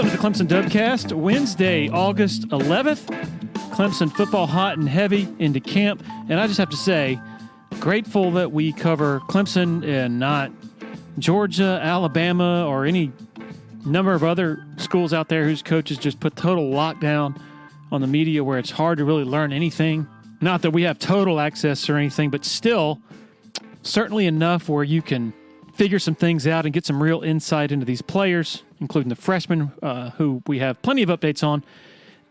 Welcome to the Clemson Dubcast, Wednesday, August 11th. Clemson football hot and heavy into camp. And I just have to say, grateful that we cover Clemson and not Georgia, Alabama, or any number of other schools out there whose coaches just put total lockdown on the media where it's hard to really learn anything. Not that we have total access or anything, but still certainly enough where you can figure some things out and get some real insight into these players, including the freshmen who we have plenty of updates on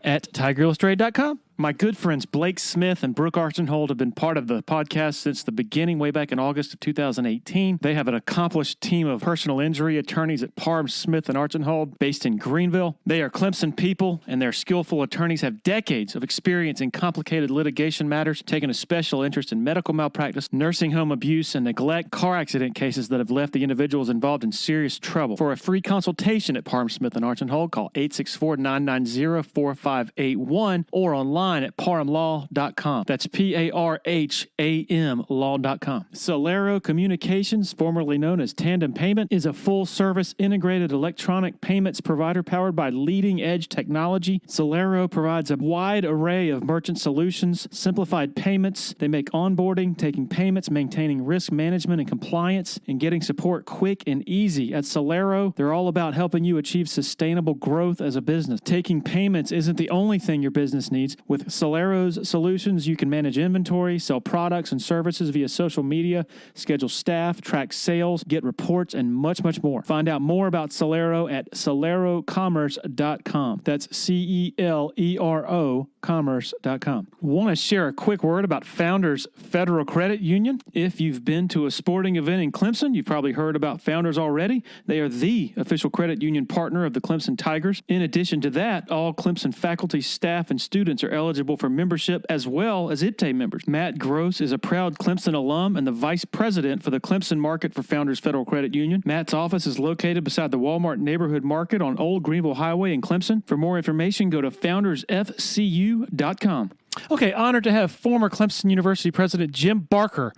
at TigerIllustrated.com. My good friends Blake Smith and Brooke Archenhold have been part of the podcast since the beginning, way back in August of 2018. They have an accomplished team of personal injury attorneys at Parham, Smith, and Archenhold based in Greenville. They are Clemson people, and their skillful attorneys have decades of experience in complicated litigation matters, taking a special interest in medical malpractice, nursing home abuse, and neglect, car accident cases that have left the individuals involved in serious trouble. For a free consultation at Parham, Smith, and Archenhold, call 864-990-4581 or online at parhamlaw.com. That's PARHAM law.com. Celero Communications, formerly known as Tandem Payment, is a full-service integrated electronic payments provider powered by leading-edge technology. Celero provides a wide array of merchant solutions, simplified payments. They make onboarding, taking payments, maintaining risk management and compliance, and getting support quick and easy. At Celero, they're all about helping you achieve sustainable growth as a business. Taking payments isn't the only thing your business needs. With Celero's solutions, you can manage inventory, sell products and services via social media, schedule staff, track sales, get reports, and much, much more. Find out more about Celero at celerocommerce.com. That's CELERO commerce.com. Want to share a quick word about Founders Federal Credit Union? If you've been to a sporting event in Clemson, you've probably heard about Founders already. They are the official credit union partner of the Clemson Tigers. In addition to that, all Clemson faculty, staff, and students are eligible for membership as well as IPTAY members. Matt Gross is a proud Clemson alum and the vice president for the Clemson market for Founders Federal Credit Union. Matt's office is located beside the Walmart Neighborhood Market on Old Greenville Highway in Clemson. For more information, go to foundersfcu.com. Okay, honored to have former Clemson University President Jim Barker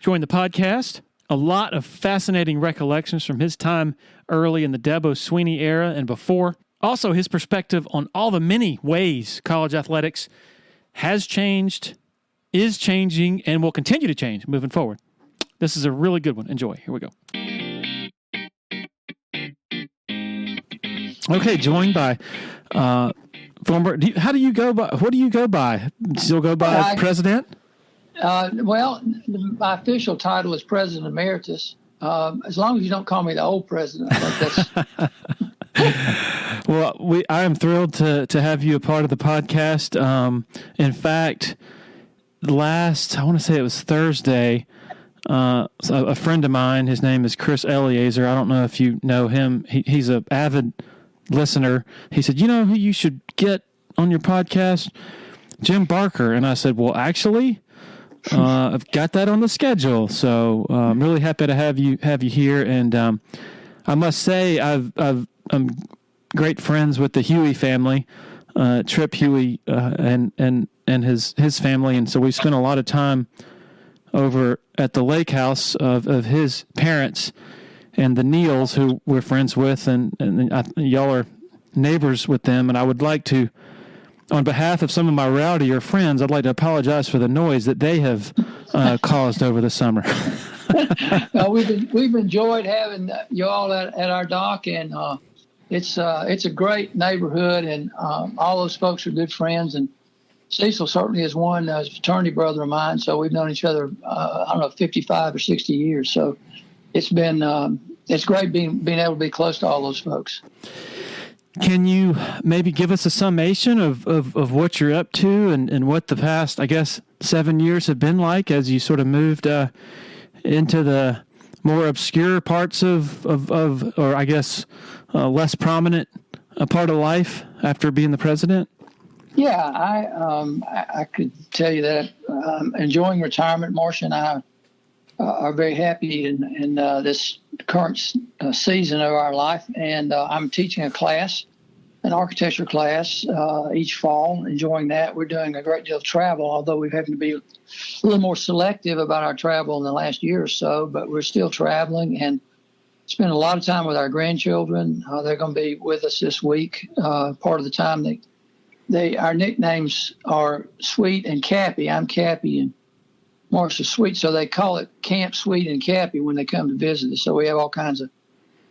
join the podcast. A lot of fascinating recollections from his time early in the Dabo Swinney era and before. Also, his perspective on all the many ways college athletics has changed, is changing, and will continue to change moving forward. This is a really good one. Enjoy. Here we go. Okay, joined by former. How do you go by? What do you go by? Still go by president? Well, my official title is President Emeritus. As long as you don't call me the old president, I think that's. Well, I am thrilled to have you a part of the podcast. In fact, I want to say it was Thursday, a friend of mine, his name is Chris Eliezer. I don't know if you know him. He's an avid listener. He said, you know who you should get on your podcast? Jim Barker. And I said, well, actually, I've got that on the schedule. So I'm really happy to have you here. And I must say, I'm great friends with the Huey family, Trip Huey, and his family, and so we spent a lot of time over at the lake house of his parents and the Neals, who we're friends with, and y'all are neighbors with them. And I would like to, on behalf of some of my rowdier friends, I'd like to apologize for the noise that they have caused over the summer. We've enjoyed having you all at our dock, and it's a great neighborhood, and all those folks are good friends. And Cecil certainly is one, a fraternity brother of mine. So we've known each other, 55 or 60 years. So it's been it's great being able to be close to all those folks. Can you maybe give us a summation of what you're up to and what the past, I guess, 7 years have been like as you sort of moved into the more obscure parts of or I guess less prominent part of life after being the president? Yeah, I could tell you that enjoying retirement. Marcia and I are very happy in this current season of our life, and I'm teaching a class, an architecture class, each fall, enjoying that. We're doing a great deal of travel, although we've had to be a little more selective about our travel in the last year or so, but we're still traveling, and spend a lot of time with our grandchildren. They're going to be with us this week. Part of the time, our nicknames are Sweet and Cappy. I'm Cappy and Marcia's Sweet, so they call it Camp Sweet and Cappy when they come to visit us. So we have all kinds of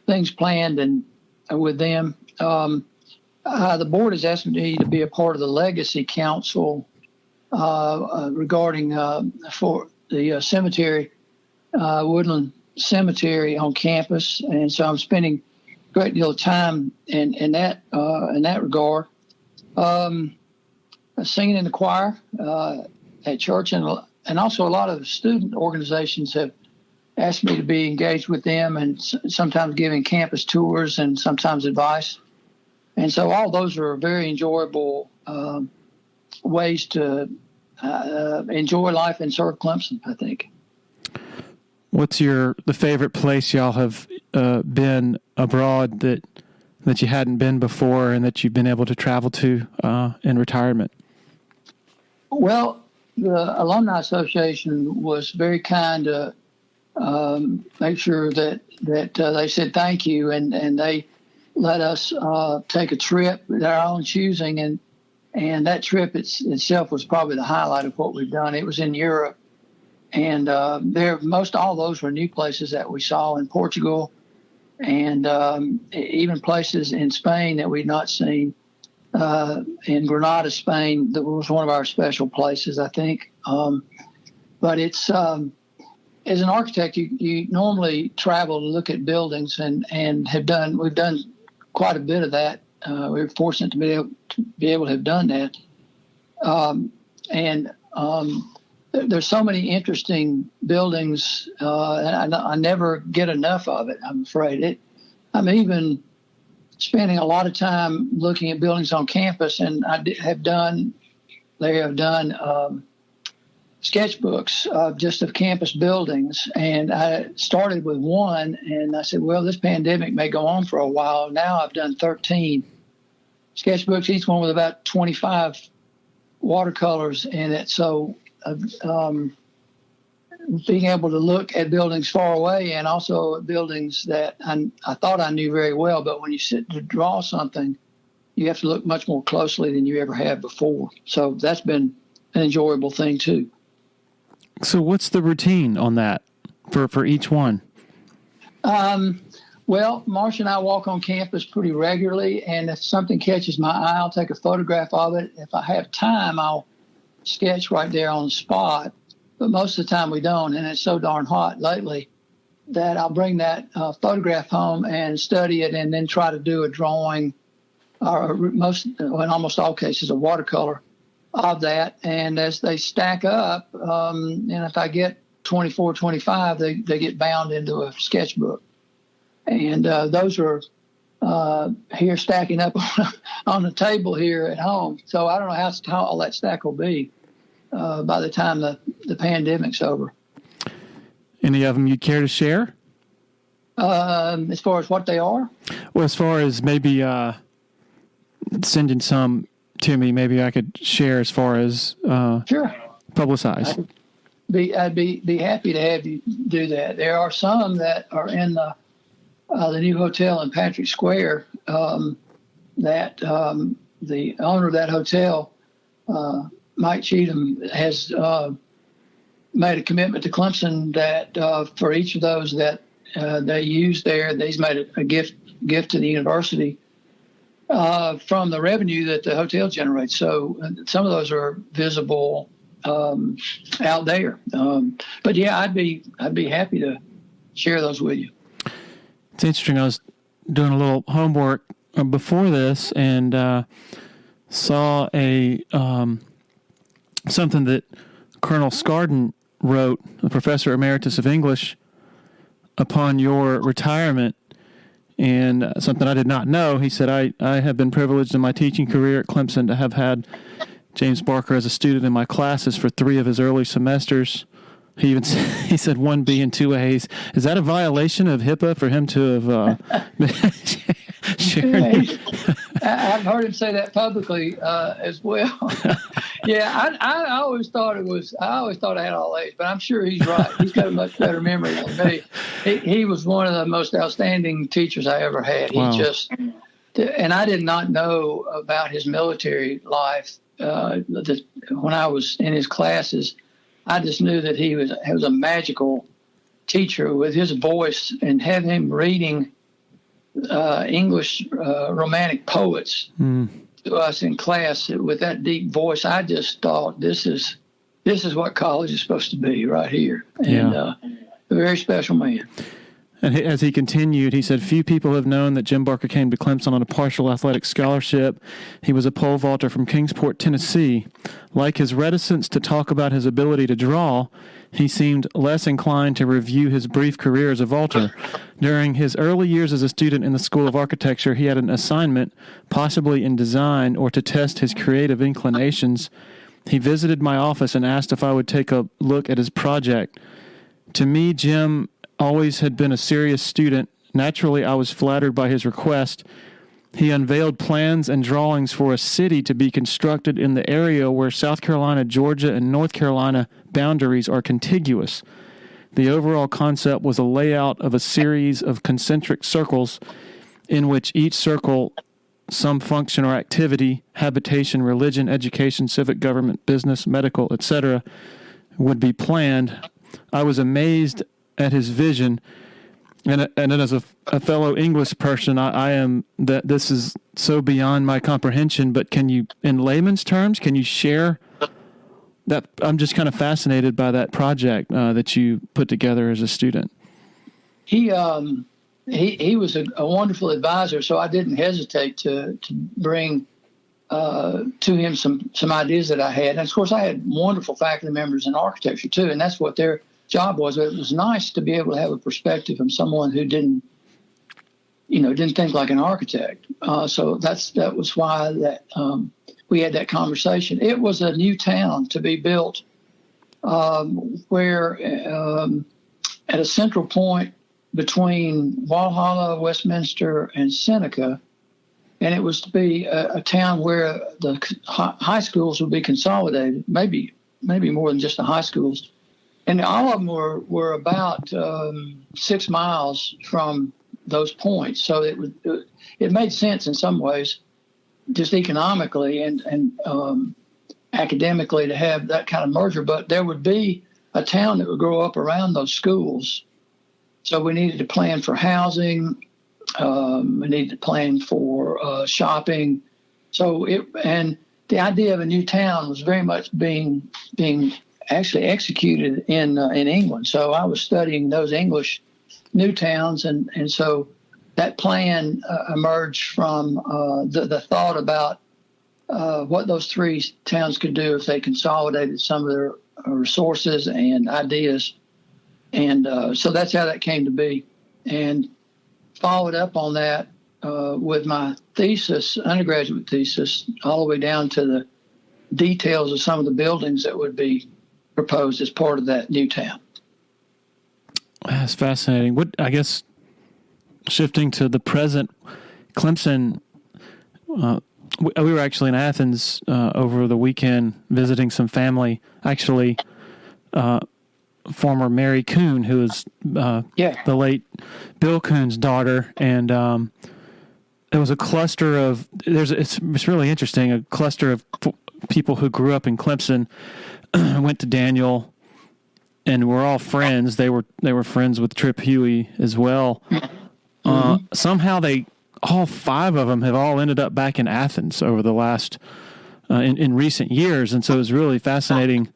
things planned and with them. The board has asked me to be a part of the Legacy Council regarding for the cemetery, Woodland Cemetery on campus, and so I'm spending a great deal of time in that regard. Singing in the choir at church, and also a lot of student organizations have asked me to be engaged with them, and sometimes giving campus tours and sometimes advice. And so all those are very enjoyable ways to enjoy life and serve Clemson, I think. What's the favorite place y'all have been abroad that you hadn't been before and that you've been able to travel to in retirement? Well, the Alumni Association was very kind to make sure that they said thank you, and they let us take a trip at our own choosing, and that trip itself was probably the highlight of what we've done. It was in Europe, and all those were new places that we saw in Portugal, and even places in Spain that we'd not seen. In Granada, Spain, that was one of our special places, I think. But it's as an architect, you normally travel to look at buildings, and we've done quite a bit of that. We were fortunate to be able to have done that. There's so many interesting buildings, and I never get enough of it, I'm afraid. I'm even spending a lot of time looking at buildings on campus, and they have done sketchbooks just of campus buildings. And I started with one, and I said, well, this pandemic may go on for a while. Now I've done 13 sketchbooks, each one with about 25 watercolors in it. So being able to look at buildings far away, and also buildings that I thought I knew very well, but when you sit to draw something, you have to look much more closely than you ever have before. So that's been an enjoyable thing too. So what's the routine on that for each one? Well, Marcia and I walk on campus pretty regularly, and if something catches my eye, I'll take a photograph of it. If I have time, I'll sketch right there on the spot. But most of the time we don't, and it's so darn hot lately that I'll bring that photograph home and study it, and then try to do a drawing, or in almost all cases, a watercolor of that. And as they stack up, and if I get 24, 25, they get bound into a sketchbook. And those are here stacking up on the table here at home. So I don't know how tall that stack will be by the time the pandemic's over. Any of them you'd care to share? As far as what they are? Well, as far as maybe sending some to me, maybe I could share as far as sure, publicize. I'd be happy to have you do that. There are some that are in the new hotel in Patrick Square that the owner of that hotel, Mike Cheatham, has made a commitment to Clemson that for each of those that they use there, he's made a gift to the university from the revenue that the hotel generates. So some of those are visible out there. But yeah, I'd be happy to share those with you. It's interesting. I was doing a little homework before this and saw something that Colonel Scarden wrote, the professor emeritus of English, upon your retirement, and something I did not know. He said, I have been privileged in my teaching career at Clemson to have had James Barker as a student in my classes for 3 of his early semesters. He said 1B and 2As. Is that a violation of HIPAA for him to have shared? I've heard him say that publicly as well. Yeah, I always thought I had all A's, but I'm sure he's right. He's got a much better memory than me. He was one of the most outstanding teachers I ever had. He Wow. and I did not know about his military life. When I was in his classes, I just knew that he was a magical teacher with his voice, and have him reading English Romantic poets to us in class with that deep voice. I just thought this is what college is supposed to be right here. And a very special man. And as he continued, he said, few people have known that Jim Barker came to Clemson on a partial athletic scholarship. He was a pole vaulter from Kingsport, Tennessee. Like his reticence to talk about his ability to draw, he seemed less inclined to review his brief career as a vaulter. During his early years as a student in the School of Architecture, he had an assignment, possibly in design or to test his creative inclinations. He visited my office and asked if I would take a look at his project. To me, Jim always had been a serious student. Naturally, I was flattered by his request. He unveiled plans and drawings for a city to be constructed in the area where South Carolina, Georgia, and North Carolina boundaries are contiguous. The overall concept was a layout of a series of concentric circles in which each circle, some function or activity, habitation, religion, education, civic government, business, medical, etc., would be planned. I was amazed at his vision, and as a fellow English person, I am that this is so beyond my comprehension. But can you, in layman's terms, can you share that? I'm just kind of fascinated by that project that you put together as a student. He was a wonderful advisor, so I didn't hesitate to bring to him some ideas that I had. And of course, I had wonderful faculty members in architecture too, and that's what their job was. But it was nice to be able to have a perspective from someone who didn't think like an architect. So that was why we had that conversation. It was a new town to be built, where at a central point between Walhalla, Westminster, and Seneca, and it was to be a town where the high schools would be consolidated, maybe more than just the high schools. And all of them were about 6 miles from those points. So it made sense in some ways, just economically and academically, to have that kind of merger. But there would be a town that would grow up around those schools. So we needed to plan for housing. We needed to plan for shopping. And the idea of a new town was very much being actually executed in England. So I was studying those English new towns, and so that plan emerged from the thought about what those three towns could do if they consolidated some of their resources and ideas. And so that's how that came to be. And followed up on that with my thesis, undergraduate thesis, all the way down to the details of some of the buildings that would be proposed as part of that new town. That's fascinating. I guess, shifting to the present, Clemson, we were actually in Athens over the weekend visiting some family, actually former Mary Kuhn, who is the late Bill Kuhn's daughter. And there was a cluster of, it's really interesting, a cluster of people who grew up in Clemson, went to Daniel, and we're all friends. They were friends with Trip Huey as well. Somehow all five of them have all ended up back in Athens over the last in recent years, and so it was really fascinating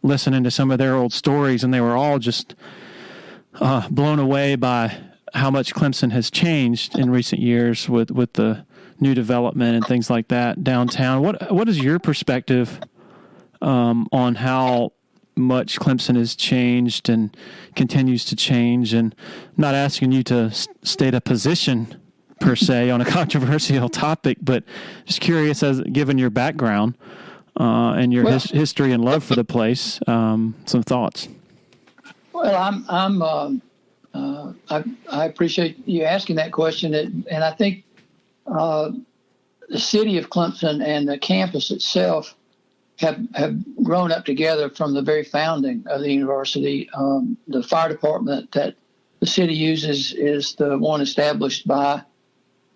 listening to some of their old stories, and they were all just blown away by how much Clemson has changed in recent years with the new development and things like that downtown. What is your perspective on how much Clemson has changed and continues to change? And I'm not asking you to state a position per se on a controversial topic, but just curious, as given your background and your history and love for the place, some thoughts. Well, I appreciate you asking that question, and I think the city of Clemson and the campus itself have grown up together from the very founding of the university. The fire department that the city uses is the one established by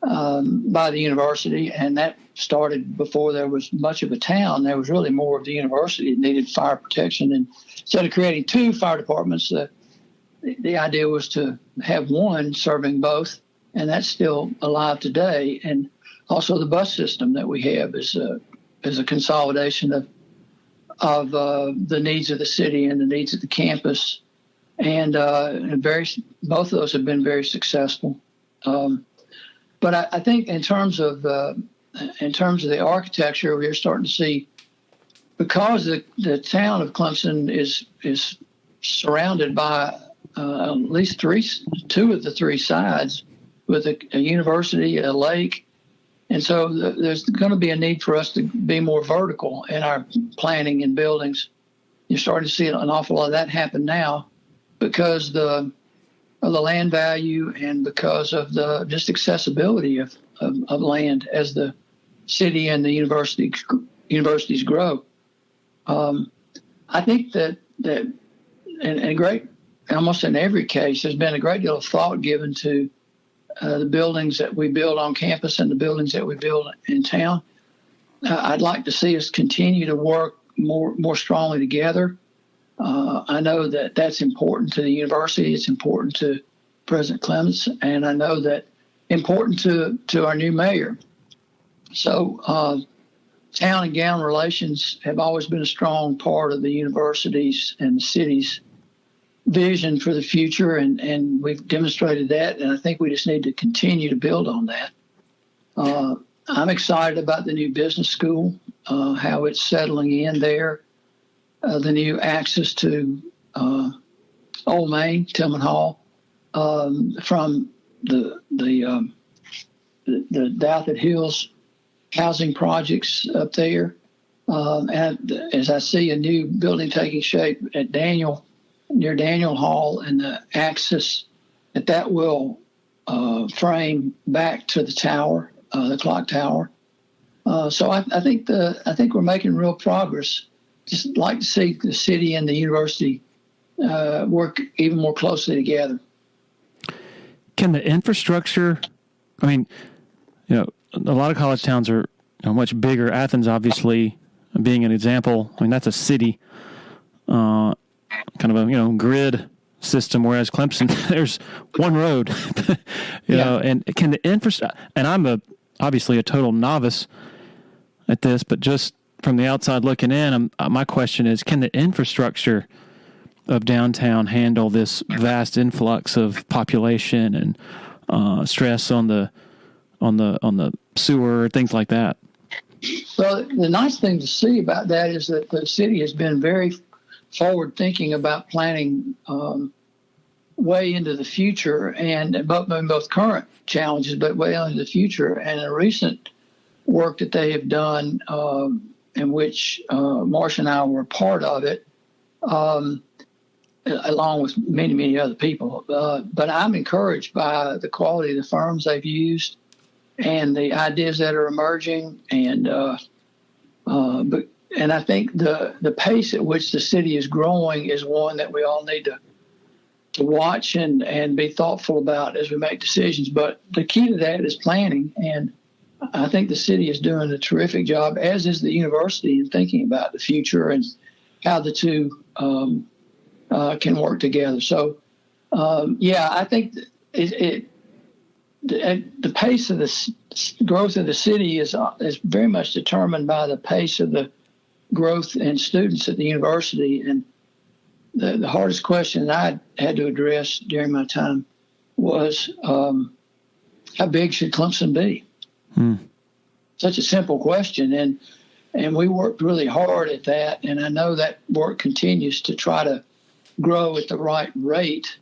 the university, and that started before there was much of a town. There was really more of the university that needed fire protection, and instead of creating two fire departments, the idea was to have one serving both, and that's still alive today. And also the bus system that we have is a consolidation of the needs of the city and the needs of the campus, and both of those have been very successful. But I think in terms of the architecture, we're starting to see, because the town of Clemson is surrounded by at least two of the three sides with a university, a lake. And so there's going to be a need for us to be more vertical in our planning and buildings. You're starting to see an awful lot of that happen now because of the land value and because of the just accessibility of land as the city and the universities grow. I think that in almost in every case, there's been a great deal of thought given to the buildings that we build on campus and the buildings that we build in town. I'd like to see us continue to work more strongly together. I know that that's important to the university. It's important to President Clements, and I know that important to our new mayor. So town and gown relations have always been a strong part of the university's and the city's vision for the future, and we've demonstrated that, and I think we just need to continue to build on that. I'm excited about the new business school, how it's settling in there, the new access to Old Main, Tillman Hall, from the Douthit Hills housing projects up there. And as I see a new building taking shape at near Daniel Hall, and the access that will frame back to the tower, the clock tower. So I think we're making real progress. Just like to see the city and the university work even more closely together. Can the infrastructure? I mean, a lot of college towns are much bigger. Athens, obviously, being an example. I mean, that's a city. Kind of a grid system, whereas Clemson, there's one road, know. And can the infrastructure? And I'm obviously a total novice at this, but just from the outside looking in, my question is: can the infrastructure of downtown handle this vast influx of population and stress on the sewer, things like that? Well, the nice thing to see about that is that the city has been very forward thinking about planning way into the future, and both current challenges, but way into the future. And a recent work that they have done, in which Marcia and I were a part of it, along with many, many other people. But I'm encouraged by the quality of the firms they've used and the ideas that are emerging, and I think the pace at which the city is growing is one that we all need to watch and be thoughtful about as we make decisions. But the key to that is planning, and I think the city is doing a terrific job, as is the university, in thinking about the future and how the two can work together. So, I think the pace of the growth of the city is very much determined by the pace of the growth in students at the university. And the hardest question I had to address during my time was, how big should Clemson be? Such a simple question. And we worked really hard at that. And I know that work continues to try to grow at the right rate,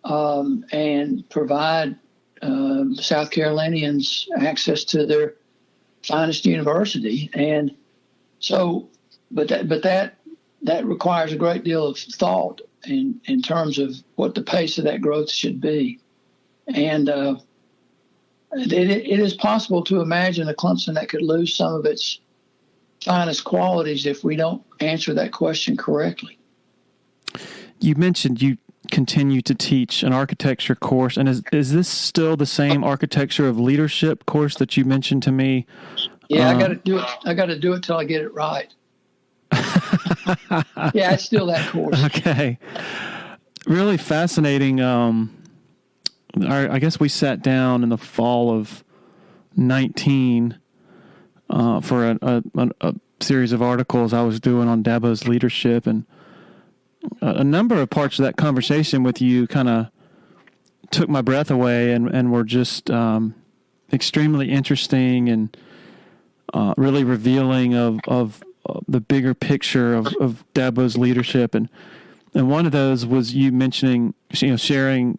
and provide South Carolinians access to their finest university. And so, but that requires a great deal of thought in terms of what the pace of that growth should be. And it is possible to imagine a Clemson that could lose some of its finest qualities if we don't answer that question correctly. You mentioned you continue to teach an architecture course, and is this still the same architecture of leadership course that you mentioned to me? Yeah, I got to do it. I got to do it till I get it right. Yeah, it's still that course. Okay. Really fascinating. I guess we sat down in the fall of 19 for a series of articles I was doing on Dabo's leadership, and a number of parts of that conversation with you kind of took my breath away and were just extremely interesting and really revealing of the bigger picture of Dabo's leadership. And one of those was you mentioning, sharing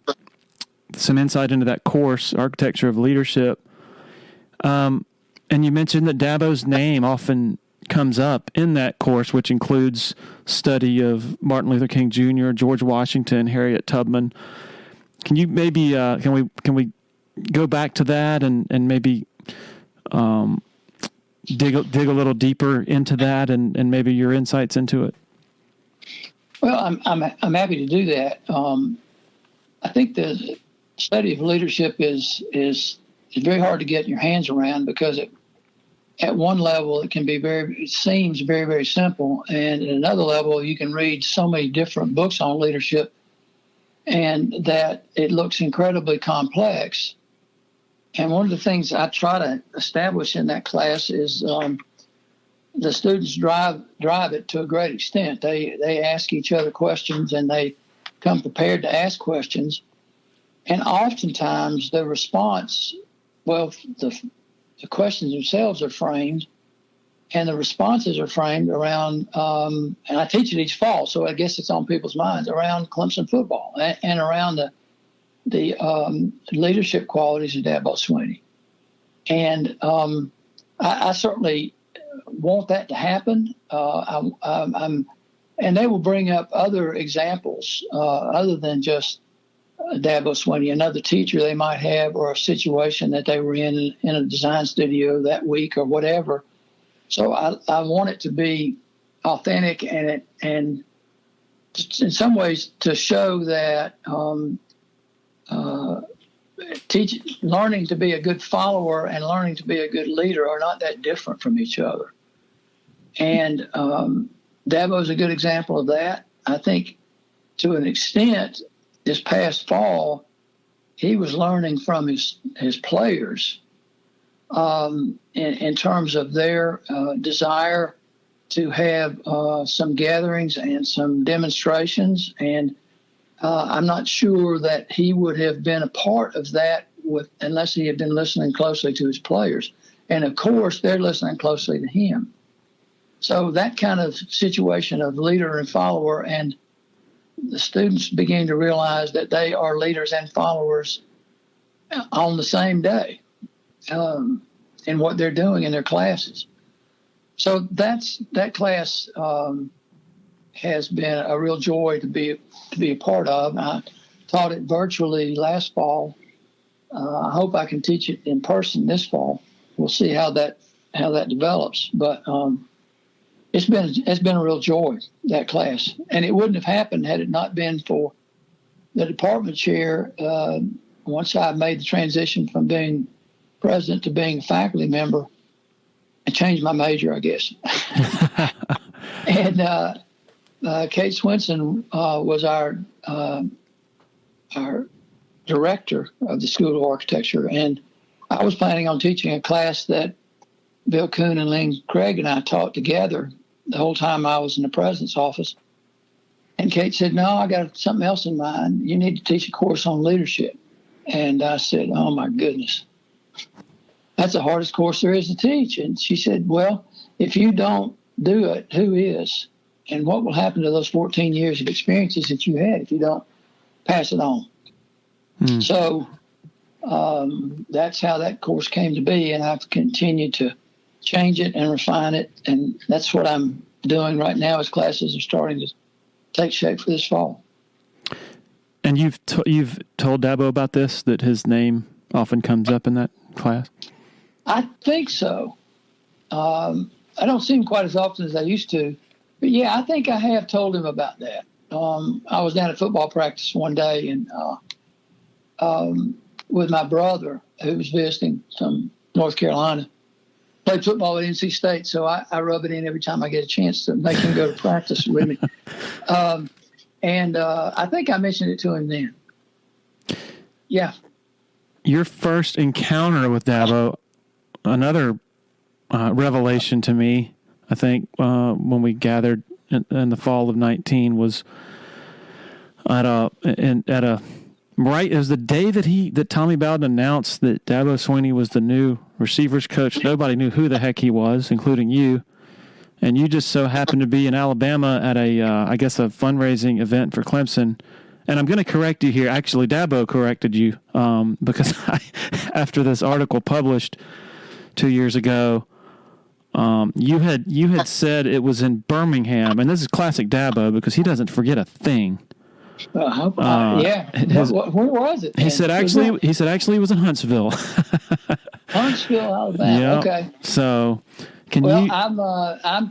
some insight into that course, Architecture of Leadership. And you mentioned that Dabo's name often comes up in that course, which includes study of Martin Luther King Jr., George Washington, Harriet Tubman. Can you maybe can we go back to that and maybe dig a little deeper into that and maybe your insights into it? Well, I'm happy to do that. I think the study of leadership is very hard to get your hands around because at one level it seems very, very simple, and at another level you can read so many different books on leadership and that it looks incredibly complex. And one of the things I try to establish in that class is the students drive it to a great extent. They ask each other questions and they come prepared to ask questions. And oftentimes the response, the questions themselves are framed and the responses are framed around, and I teach it each fall, so I guess it's on people's minds, around Clemson football and around the leadership qualities of Dabo Swinney. And I certainly want that to happen. And they will bring up other examples other than just Dabo Swinney, another teacher they might have, or a situation that they were in a design studio that week or whatever. So I want it to be authentic and in some ways to show that learning to be a good follower and learning to be a good leader are not that different from each other. And Dabo is a good example of that. I think to an extent, this past fall, he was learning from his players in terms of their desire to have some gatherings and some demonstrations. And I'm not sure that he would have been a part of that unless he had been listening closely to his players. And of course, they're listening closely to him. So that kind of situation of leader and follower, and the students begin to realize that they are leaders and followers on the same day in what they're doing in their classes. So that class has been a real joy to be a part of. I taught it virtually last fall. I hope I can teach it in person this fall. We'll see how that develops. But it's been a real joy, that class, and it wouldn't have happened had it not been for the department chair. Once I made the transition from being president to being a faculty member, I changed my major, I guess. And Kate Swinson was our director of the School of Architecture, and I was planning on teaching a class that Bill Kuhn and Lynn Craig and I taught together the whole time I was in the president's office. And Kate said, "No, I got something else in mind. You need to teach a course on leadership." And I said, "Oh my goodness, that's the hardest course there is to teach." And she said, "Well, if you don't do it, who is? And what will happen to those 14 years of experiences that you had if you don't pass it on?" So that's how that course came to be, and I've continued to change it and refine it, and that's what I'm doing right now as classes are starting to take shape for this fall. And you've told Dabo about this, that his name often comes up in that class? I think so. I I don't see him quite as often as I used to. But, yeah, I think I have told him about that. I was down at football practice one day and with my brother who was visiting from North Carolina. Played football at NC State, so I rub it in every time I get a chance to make him go to practice with me. I think I mentioned it to him then. Yeah. Your first encounter with Dabo, another revelation to me, I think, when we gathered in the fall of 19 was at a right. It was the day that Tommy Bowden announced that Dabo Swinney was the new receivers coach. Nobody knew who the heck he was, including you. And you just so happened to be in Alabama at I guess a fundraising event for Clemson. And I'm going to correct you here. Actually, Dabo corrected you because after this article published 2 years ago, you had said it was in Birmingham, and this is classic Dabo because he doesn't forget a thing. Yeah. Where was it? He said actually it was in Huntsville. Huntsville, Alabama. Yep. Okay. So, I'm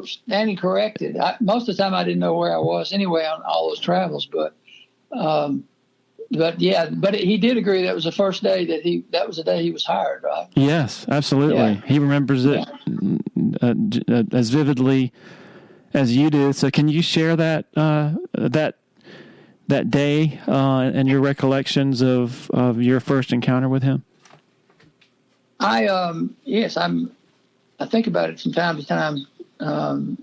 standing corrected. Most of the time, I didn't know where I was anyway on all those travels, but he did agree that was the first day that was the day he was hired, right? Yes, absolutely. Yeah. He remembers it as vividly as you do. So, can you share that day and your recollections of your first encounter with him? I think about it from time to time,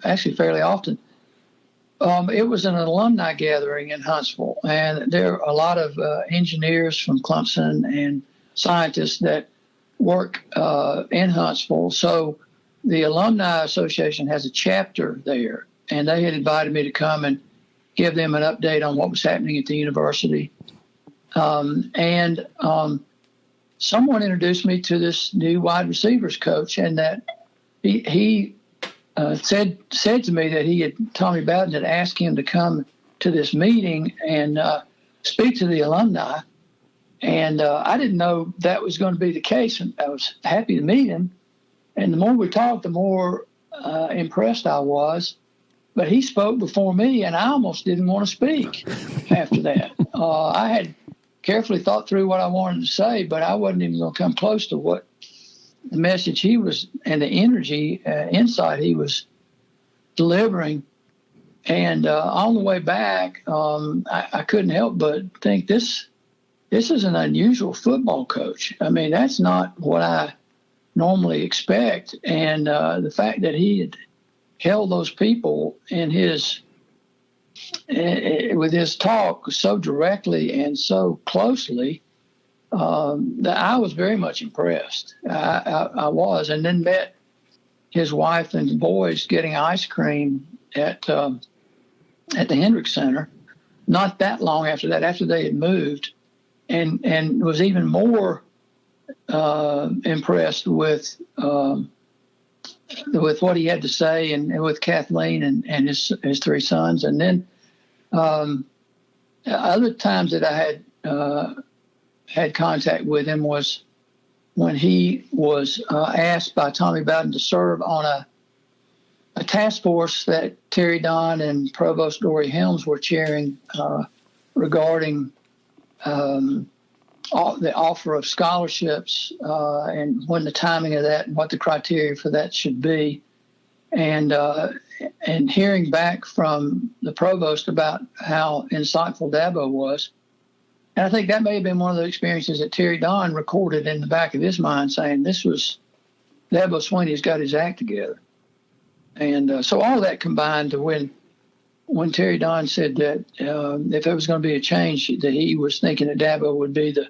actually fairly often. It was an alumni gathering in Huntsville, and there are a lot of engineers from Clemson and scientists that work in Huntsville. So the Alumni Association has a chapter there, and they had invited me to come and give them an update on what was happening at the university. Someone introduced me to this new wide receivers coach, and that he said to me that Tommy Bowden had asked him to come to this meeting and speak to the alumni. And I didn't know that was going to be the case. And I was happy to meet him. And the more we talked, the more impressed I was. But he spoke before me, and I almost didn't want to speak after that. I had carefully thought through what I wanted to say, but I wasn't even going to come close to what the message he was and the energy, insight he was delivering. And on the way back, I couldn't help but think this is an unusual football coach. I mean, that's not what I normally expect. And the fact that he had held those people in with his talk so directly and so closely, that I was very much impressed. I was, and then met his wife and boys getting ice cream at the Hendricks Center. Not that long after that, after they had moved, and was even more impressed with what he had to say, and with Kathleen and his three sons. And then other times that I had contact with him was when he was asked by Tommy Bowden to serve on a task force that Terry Don and Provost Dory Helms were chairing regarding the offer of scholarships and when the timing of that and what the criteria for that should be. And hearing back from the provost about how insightful Dabo was. And I think that may have been one of the experiences that Terry Don recorded in the back of his mind, saying this was Dabo Swinney's got his act together. And so all that combined to when Terry Don said that if there was going to be a change, that he was thinking that Dabo would be the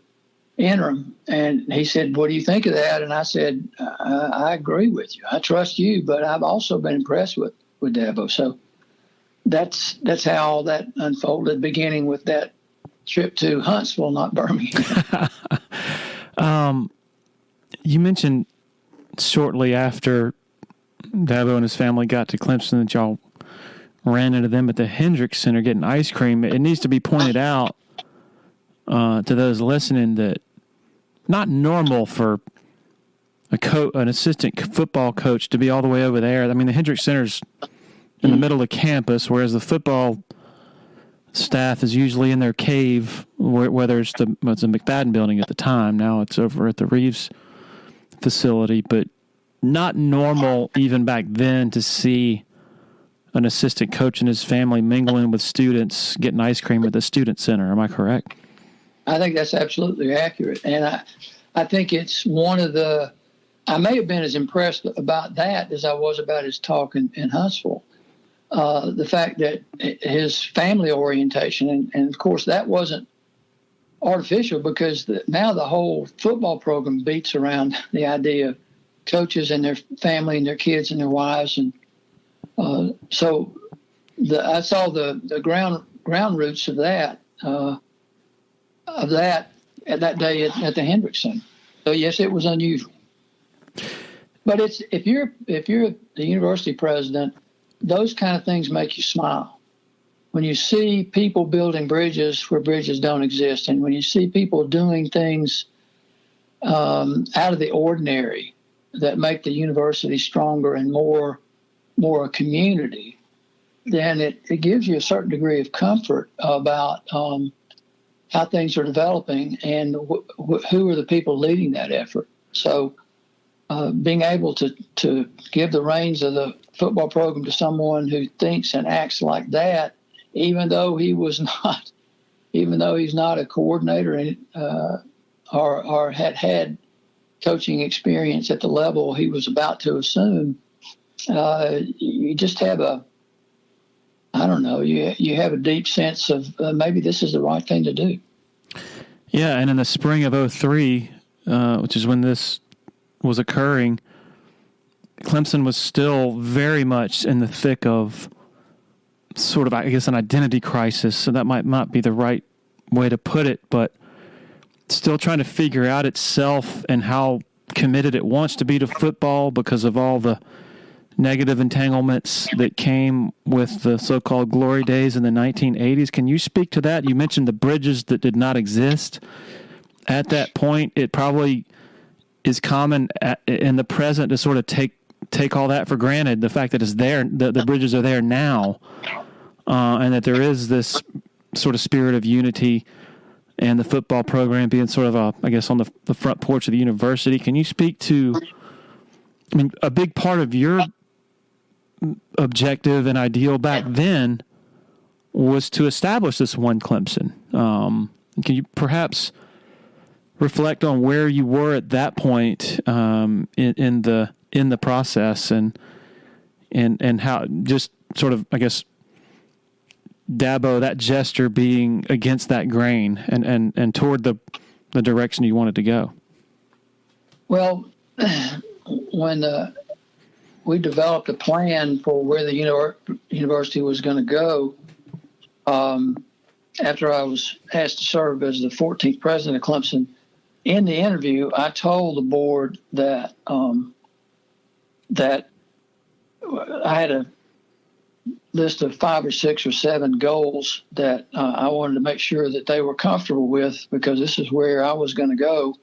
interim. And he said, "What do you think of that?" And I said, I agree with you. I trust you, but I've also been impressed with Dabo. So that's how all that unfolded, beginning with that trip to Huntsville, not Birmingham. You mentioned shortly after Dabo and his family got to Clemson that y'all ran into them at the Hendricks Center getting ice cream. It needs to be pointed out to those listening that not normal for an assistant football coach to be all the way over there. I mean, the Hendricks Center's in the middle of campus, whereas the football staff is usually in their cave, whether it's the McFadden building at the time. Now it's over at the Reeves facility, but not normal even back then to see an assistant coach and his family mingling with students, getting ice cream at the student center. Am I correct? I think that's absolutely accurate. And I think it's one of the, I may have been as impressed about that as I was about his talk in Huntsville. The fact that his family orientation, and of course that wasn't artificial, because now the whole football program beats around the idea of coaches and their family and their kids and their wives. And so I saw the ground roots of that at that day at the Hendricks Center. So yes, it was unusual. But it's if you're the university president, those kind of things make you smile. When you see people building bridges where bridges don't exist, and when you see people doing things out of the ordinary that make the university stronger and more a community, then it gives you a certain degree of comfort about how things are developing and who are the people leading that effort. So being able to give the reins of the football program to someone who thinks and acts like that, even though he's not a coordinator or had coaching experience at the level he was about to assume, you just have you have a deep sense of maybe this is the right thing to do. Yeah, and in the spring of 2003, which is when this was occurring, Clemson was still very much in the thick of sort of, I guess, an identity crisis. So that might not be the right way to put it, but still trying to figure out itself and how committed it wants to be to football because of all the negative entanglements that came with the so-called glory days in the 1980s. Can you speak to that? You mentioned the bridges that did not exist at that point. It probably is common in the present to sort of take all that for granted, the fact that it's there, the bridges are there now, and that there is this sort of spirit of unity and the football program being sort of, I guess, on the front porch of the university. Can you speak to, I mean, a big part of your objective and ideal back then was to establish this one Clemson. Can you perhaps reflect on where you were at that point in the process and how just sort of, I guess, Dabo, that gesture being against that grain and toward the direction you wanted to go? Well, when we developed a plan for where the university was going to go, after I was asked to serve as the 14th president of Clemson, in the interview, I told the board that that I had a list of 5 or 6 or 7 goals that I wanted to make sure that they were comfortable with, because this is where I was going to go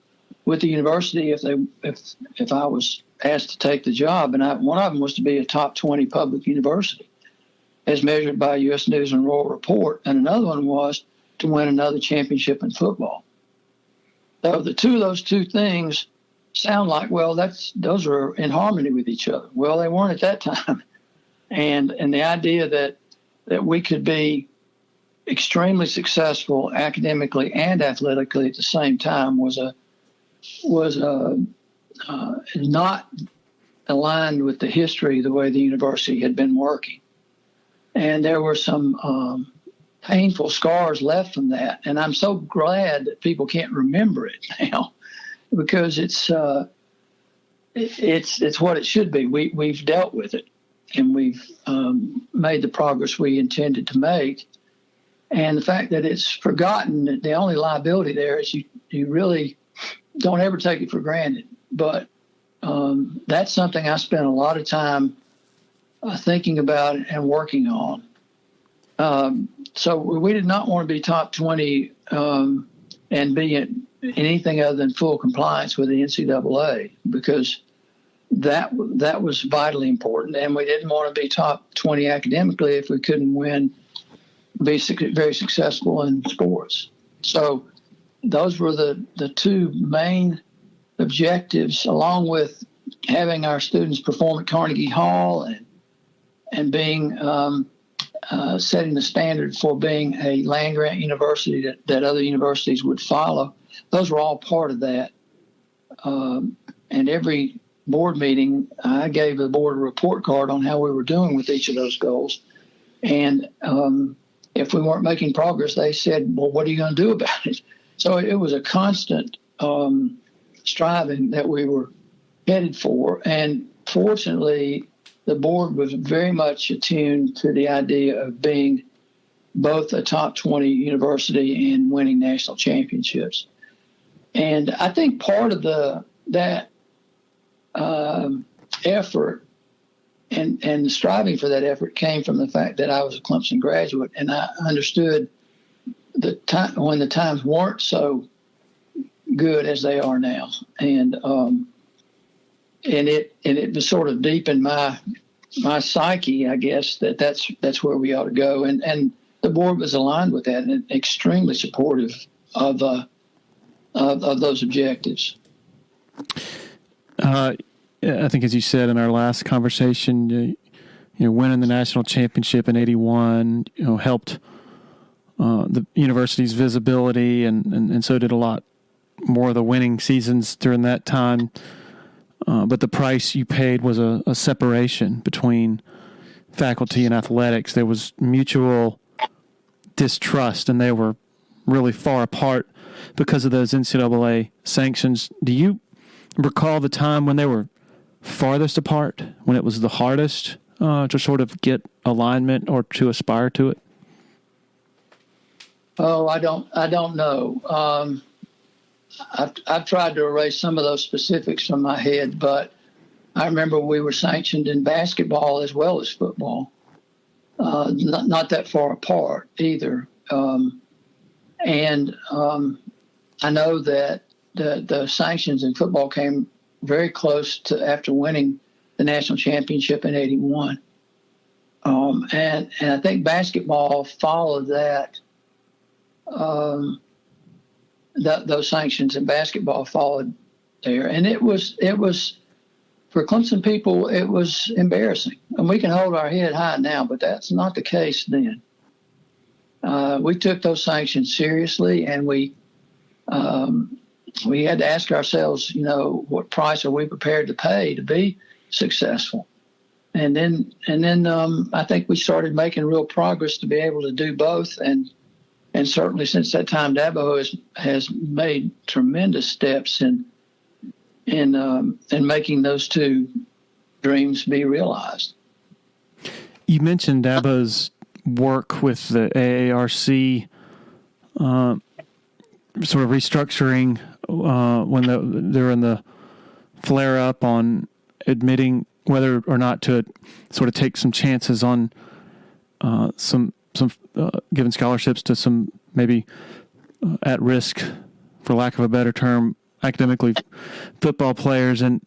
with the university if I was asked to take the job. And one of them was to be a top 20 public university, as measured by U.S. News and World Report, and another one was to win another championship in football. So those two things sound like, well, those are in harmony with each other. Well, they weren't at that time. And the idea that we could be extremely successful academically and athletically at the same time was not aligned with the history, the way the university had been working. And there were some painful scars left from that. And I'm so glad that people can't remember it now, because it's what it should be. We've dealt with it, and we've made the progress we intended to make. And the fact that it's forgotten, the only liability there is you really don't ever take it for granted. But that's something I spent a lot of time thinking about and working on. So we did not want to be top 20 and be anything other than full compliance with the NCAA, because that was vitally important, and we didn't want to be top 20 academically if we couldn't be very successful in sports. So those were the two main objectives, along with having our students perform at Carnegie Hall and being setting the standard for being a land-grant university that other universities would follow. Those were all part of that. And every board meeting, I gave the board a report card on how we were doing with each of those goals. And if we weren't making progress, they said, well, what are you going to do about it? So it was a constant striving that we were headed for. And fortunately, the board was very much attuned to the idea of being both a top 20 university and winning national championships. And I think part of that effort and striving for that effort came from the fact that I was a Clemson graduate, and I understood the time when the times weren't so good as they are now, and it was sort of deep in my psyche, I guess, that's where we ought to go, and the board was aligned with that and extremely supportive of those objectives. I think, as you said in our last conversation, winning the national championship in '81, helped the university's visibility, and so did a lot more of the winning seasons during that time. But the price you paid was a separation between faculty and athletics. There was mutual distrust, and they were really far apart because of those NCAA sanctions. Do you recall the time when they were farthest apart, when it was the hardest to sort of get alignment or to aspire to it? Oh, I don't know. I've tried to erase some of those specifics from my head, but I remember we were sanctioned in basketball as well as football, not that far apart either. And I know that the sanctions in football came very close to after winning the national championship in '81. And I think basketball followed that. Those sanctions in basketball followed there, and it was for Clemson people, it was embarrassing. And we can hold our head high now, but that's not the case then. We took those sanctions seriously, and we had to ask ourselves, what price are we prepared to pay to be successful? And then I think we started making real progress to be able to do both. And certainly since that time, Dabo has made tremendous steps in making those two dreams be realized. You mentioned Dabo's work with the AARC, sort of restructuring when they're in the flare-up on admitting whether or not to sort of take some chances on some giving scholarships to some maybe at risk, for lack of a better term, academically football players. And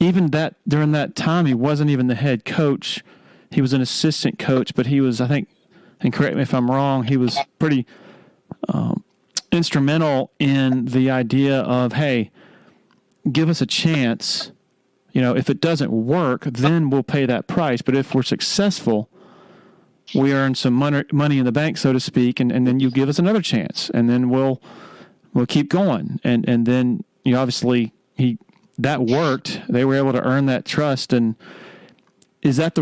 even that during that time, he wasn't even the head coach. He was an assistant coach, but he was, I think, and correct me if I'm wrong, he was pretty instrumental in the idea of, hey, give us a chance. If it doesn't work, then we'll pay that price. But if we're successful, we earn some money in the bank, so to speak, and then you give us another chance, and then we'll keep going. And then obviously that worked. They were able to earn that trust. And is that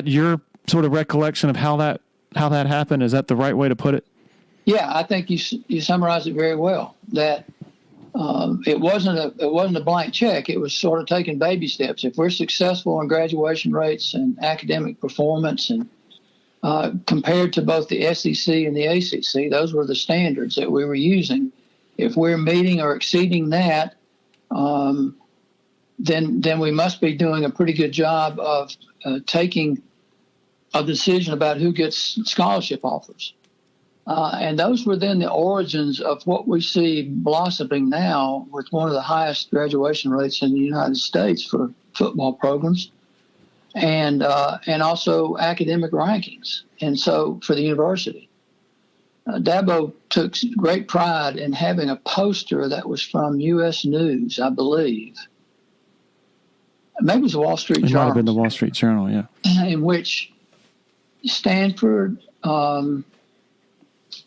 your sort of recollection of how that happened? Is that the right way to put it? Yeah, I think you summarized it very well. That it wasn't a blank check. It was sort of taking baby steps. If we're successful in graduation rates and academic performance, and compared to both the SEC and the ACC, those were the standards that we were using. If we're meeting or exceeding that, then we must be doing a pretty good job of taking a decision about who gets scholarship offers. And those were then the origins of what we see blossoming now with one of the highest graduation rates in the United States for football programs, and also academic rankings. And so for the university, Dabo took great pride in having a poster that was from U.S. News, I believe. Maybe it was the Wall Street Journal. It might have been the Wall Street Journal, yeah. In which Stanford,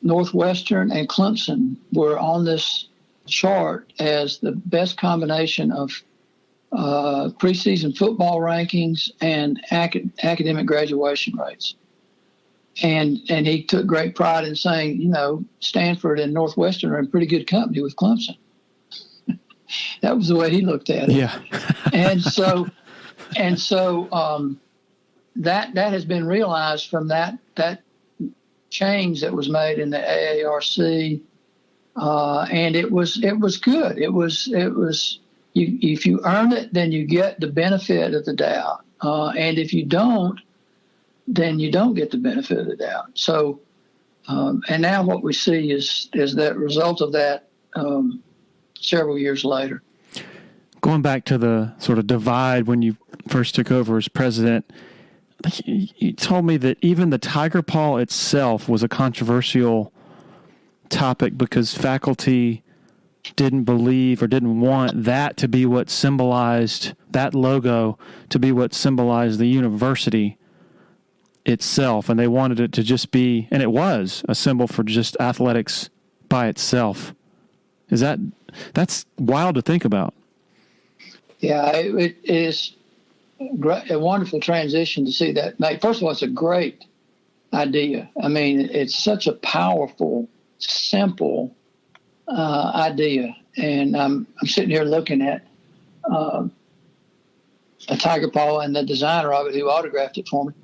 Northwestern, and Clemson were on this chart as the best combination of preseason football rankings and academic graduation rates. And he took great pride in saying, Stanford and Northwestern are in pretty good company with Clemson. That was the way he looked at it. Yeah. and so that has been realized from that change that was made in the AARC, and it was good. It was if you earn it, then you get the benefit of the doubt, and if you don't, then you don't get the benefit of the doubt. So, and now what we see is that result of that several years later. Going back to the sort of divide when you first took over as president, you told me that even the tiger paw itself was a controversial topic because faculty didn't believe or didn't want that to be what symbolized, that logo to be what symbolized the university itself. And they wanted it to just be, and it was a symbol for just athletics by itself. That's wild to think about. Yeah, it is a wonderful transition to see that made. First of all, it's a great idea. I mean, it's such a powerful, simple idea. And I'm sitting here looking at a tiger paw and the designer of it who autographed it for me.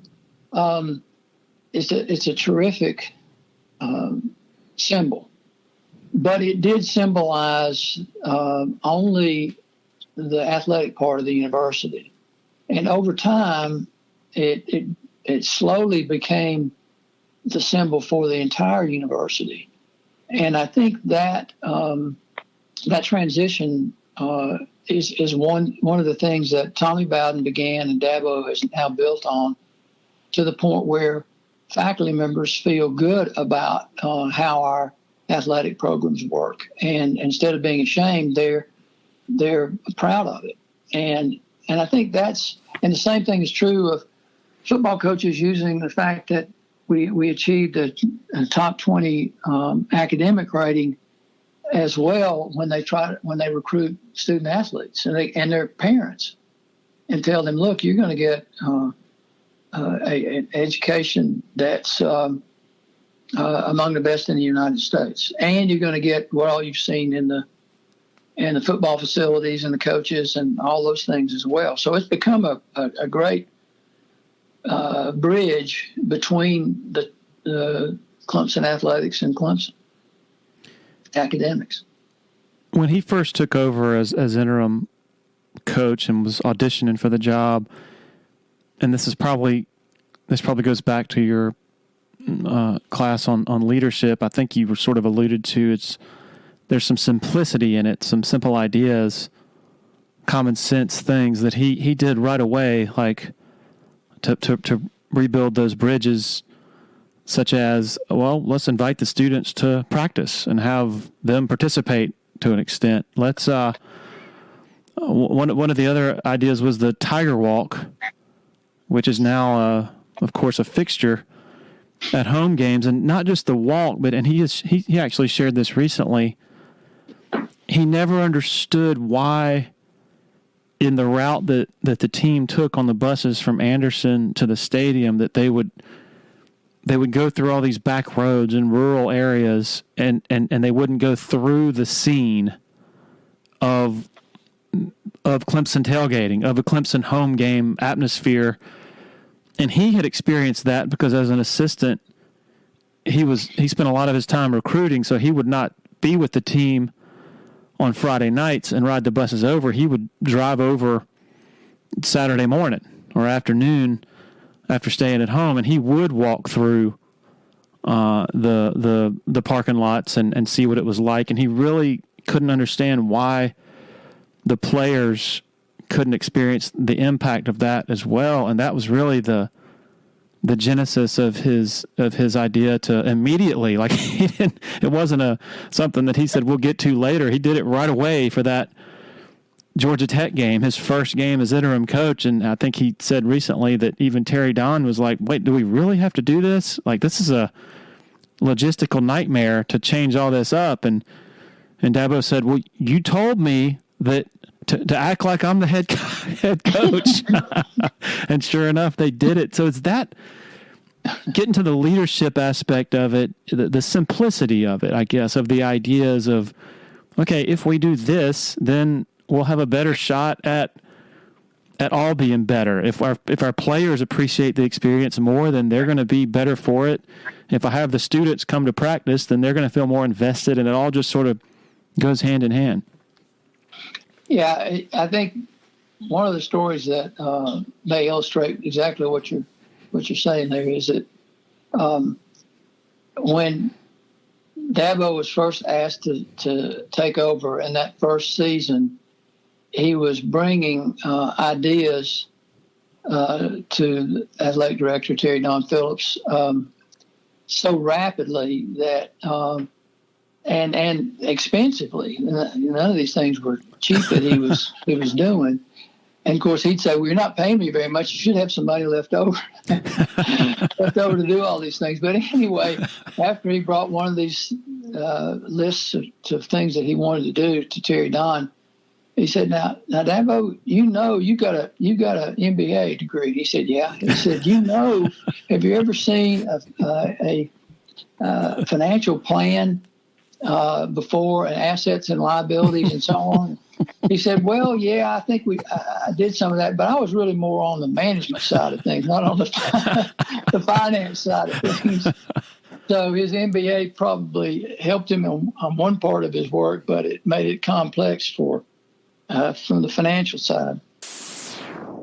It's a terrific symbol, but it did symbolize only the athletic part of the university. And over time, it slowly became the symbol for the entire university. And I think that that transition is one of the things that Tommy Bowden began and Dabo has now built on, to the point where faculty members feel good about how our athletic programs work. And instead of being ashamed, they're proud of it. And I think and the same thing is true of football coaches using the fact that we achieved a top 20 academic rating as well when they recruit student athletes and their parents, and tell them, look, you're going to get an education that's among the best in the United States, and you're going to get what all you've seen in the football facilities and the coaches and all those things as well. So it's become a great bridge between the Clemson athletics and Clemson academics. When he first took over as interim coach and was auditioning for the job, and this probably goes back to your class on leadership. I think you were sort of alluded to there's some simplicity in it, some simple ideas, common sense things that he did right away, like to rebuild those bridges, such as, well, let's invite the students to practice and have them participate to an extent. Let's one of the other ideas was the Tiger Walk, which is now of course a fixture at home games, and not just the walk, but he actually shared this recently. He never understood why in the route that the team took on the buses from Anderson to the stadium that they would go through all these back roads in rural areas and they wouldn't go through the scene of Clemson tailgating, of a Clemson home game atmosphere. And he had experienced that because as an assistant, he spent a lot of his time recruiting, so he would not be with the team on Friday nights and ride the buses over. He would drive over Saturday morning or afternoon after staying at home, and he would walk through the parking lots and see what it was like. And he really couldn't understand why the players couldn't experience the impact of that as well. And that was really the genesis of his idea to immediately, like, it wasn't something that he said we'll get to later. He did it right away for that Georgia Tech game, his first game as interim coach. And I think he said recently that even Terry Don was like, wait, do we really have to do this? Like, this is a logistical nightmare to change all this up. And Dabo said, well, you told me that to act like I'm the head coach. And sure enough, they did it. So it's that getting to the leadership aspect of it, the simplicity of it, I guess, of the ideas of, okay, if we do this, then we'll have a better shot at all being better. If our players appreciate the experience more, then they're going to be better for it. If I have the students come to practice, then they're going to feel more invested, and it all just sort of goes hand in hand. Yeah, I think one of the stories that may illustrate exactly what you're saying there is that when Dabo was first asked to take over in that first season, he was bringing ideas to athletic director Terry Don Phillips so rapidly that and expensively. None of these things were cheap that he was doing. And of course, he'd say, "Well, you're not paying me very much. You should have some money left over to do all these things." But anyway, after he brought one of these lists of things that he wanted to do to Terry Don, he said, "Now, Dabo, you got an MBA degree." He said, "Yeah." He said, "Have you ever seen a financial plan before, and assets and liabilities and so on?" He said, "Well, yeah, I think I did some of that, but I was really more on the management side of things, not on the finance side of things." So his MBA probably helped him on one part of his work, but it made it complex from the financial side.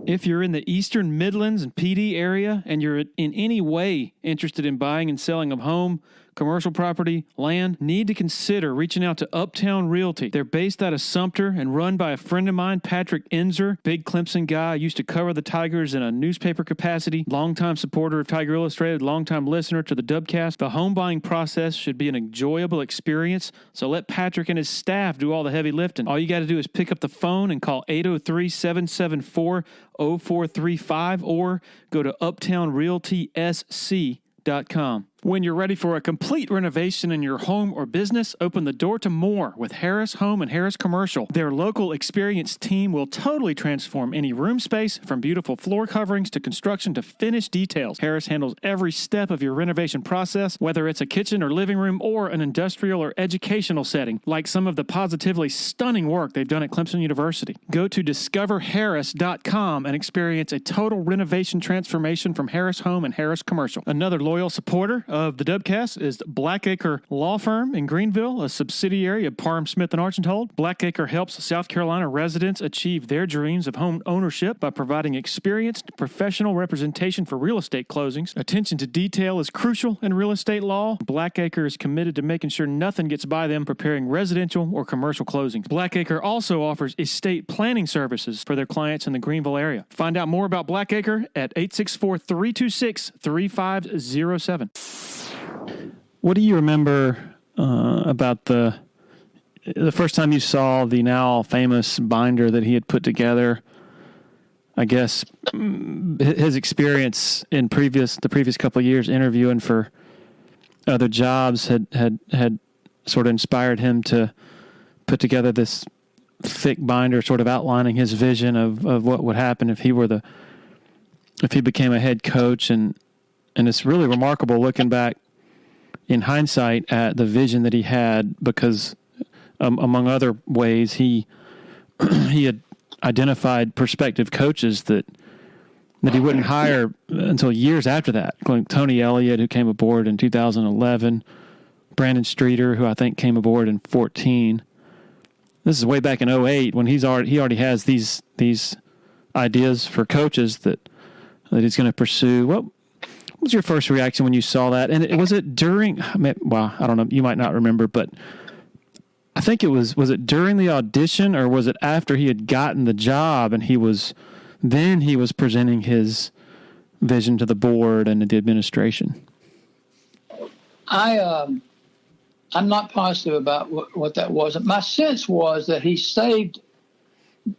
If you're in the Eastern Midlands and PD area and you're in any way interested in buying and selling a home, commercial property, land, need to consider reaching out to Uptown Realty. They're based out of Sumter and run by a friend of mine, Patrick Enzer, big Clemson guy, used to cover the Tigers in a newspaper capacity, longtime supporter of Tiger Illustrated, longtime listener to the Dubcast. The home buying process should be an enjoyable experience, so let Patrick and his staff do all the heavy lifting. All you got to do is pick up the phone and call 803-774-0435 or go to uptownrealtysc.com. When you're ready for a complete renovation in your home or business, open the door to more with Harris Home and Harris Commercial. Their local experienced team will totally transform any room space, from beautiful floor coverings to construction to finished details. Harris handles every step of your renovation process, whether it's a kitchen or living room or an industrial or educational setting, like some of the positively stunning work they've done at Clemson University. Go to discoverharris.com and experience a total renovation transformation from Harris Home and Harris Commercial. Another loyal supporter of the Dubcast is Blackacre Law Firm in Greenville, a subsidiary of Parham Smith and Archenhold. Blackacre helps South Carolina residents achieve their dreams of home ownership by providing experienced professional representation for real estate closings. Attention to detail is crucial in real estate law. Blackacre is committed to making sure nothing gets by them preparing residential or commercial closings. Blackacre also offers estate planning services for their clients in the Greenville area. Find out more about Blackacre at 864-326-3507. What do you remember about the first time you saw the now famous binder that he had put together? I guess his experience in the previous couple of years interviewing for other jobs had sort of inspired him to put together this thick binder, sort of outlining his vision of what would happen if he became a head coach, and it's really remarkable looking back in hindsight at the vision that he had, because among other ways he had identified prospective coaches that he wouldn't hire until years after that, including Tony Elliott, who came aboard in 2011, Brandon Streeter, who I think came aboard in 2014. This is way back in 2008 when he already has these ideas for coaches that he's going to pursue. What was your first reaction when you saw that? And was it during, well, I don't know, you might not remember, but I think was it during the audition, or was it after he had gotten the job and he was presenting his vision to the board and the administration? I'm not positive about what that was. My sense was that he saved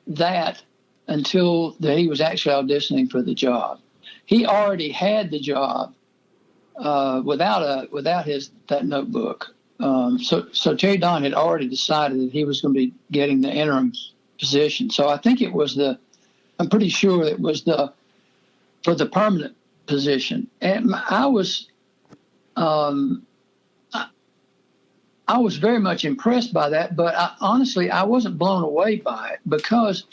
that until he was actually auditioning for the job. He already had the job without that notebook. So Terry Don had already decided that he was going to be getting the interim position. So I think I'm pretty sure it was for the permanent position. And I was very much impressed by that, but honestly, I wasn't blown away by it, because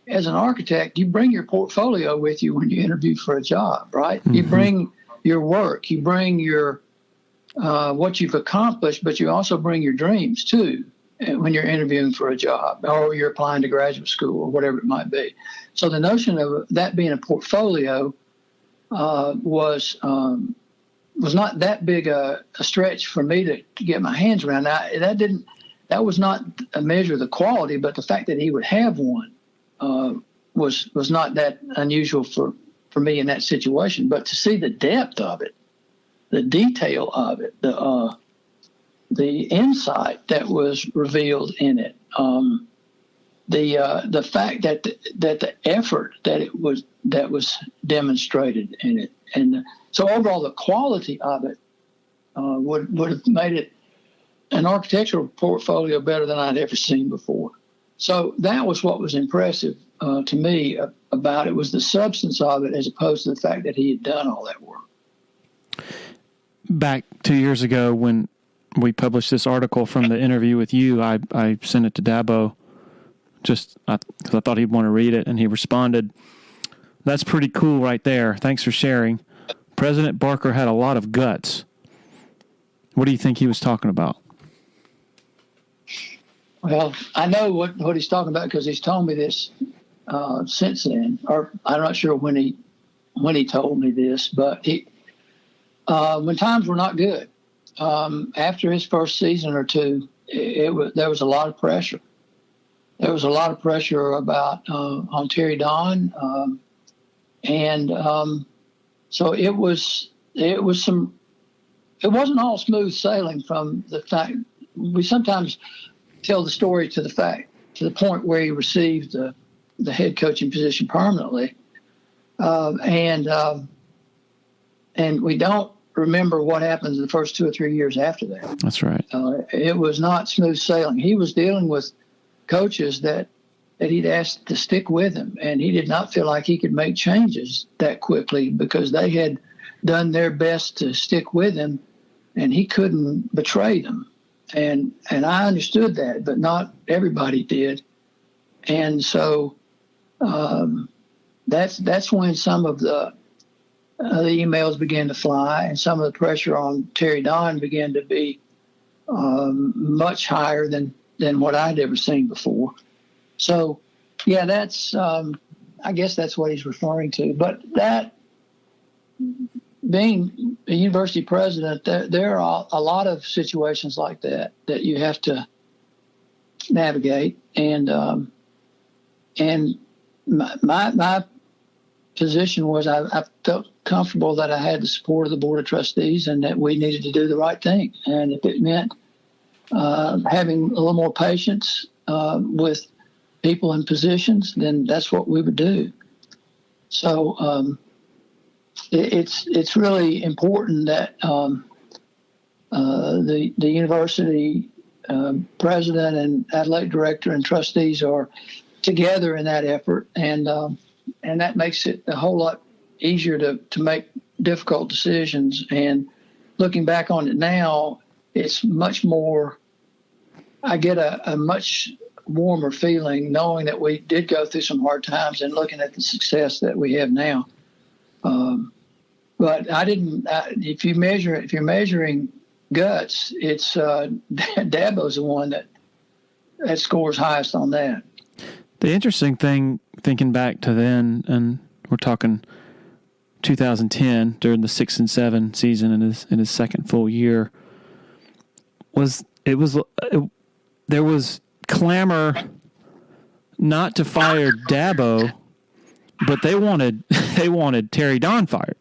as an architect, you bring your portfolio with you when you interview for a job, right? Mm-hmm. You bring your work, you bring your what you've accomplished, but you also bring your dreams too when you're interviewing for a job, or you're applying to graduate school, or whatever it might be. So the notion of that being a portfolio was not that big a stretch for me to get my hands around. Now, that was not a measure of the quality, but the fact that he would have one was not that unusual for me in that situation. But to see the depth of it, the detail of it, the insight that was revealed in it, the fact that the effort that was demonstrated in it, and so overall the quality of it would have made it an architectural portfolio better than I'd ever seen before. So that was what was impressive to me about it, was the substance of it, as opposed to the fact that he had done all that work. Back 2 years ago when we published this article from the interview with you, I sent it to Dabo because I thought he'd want to read it, and he responded, "That's pretty cool right there. Thanks for sharing. President Barker had a lot of guts." What do you think he was talking about? Well, I know what he's talking about because he's told me this since then, or I'm not sure when he told me this, but when times were not good, after his first season or two, there was a lot of pressure. There was a lot of pressure on Terry Don, so it wasn't all smooth sailing. From the fact we sometimes tell the story to the point where he received the head coaching position permanently, and we don't remember what happens in the first 2 or 3 years after that. That's right. It was not smooth sailing. He was dealing with coaches that he'd asked to stick with him, and he did not feel like he could make changes that quickly because they had done their best to stick with him, and he couldn't betray them. And I understood that, but not everybody did. And so that's when some of the emails began to fly, and some of the pressure on Terry Don began to be much higher than what I'd ever seen before. So, yeah, that's I guess that's what he's referring to. But that, being a university president, there are a lot of situations like that you have to navigate. And my position was I felt comfortable that I had the support of the Board of Trustees and that we needed to do the right thing. And if it meant having a little more patience with people in positions, then that's what we would do. So it's really important that the university president and athletic director and trustees are together in that effort, and that makes it a whole lot easier to make difficult decisions. And looking back on it now, it's much more. I get a much warmer feeling knowing that we did go through some hard times and looking at the success that we have now. But I didn't. If you're measuring guts, it's Dabo's the one that scores highest on that. The interesting thing, thinking back to then, and we're talking 2010 during the 6-7 season in his second full year there was clamor not to fire Dabo, but they wanted Terry Don fired.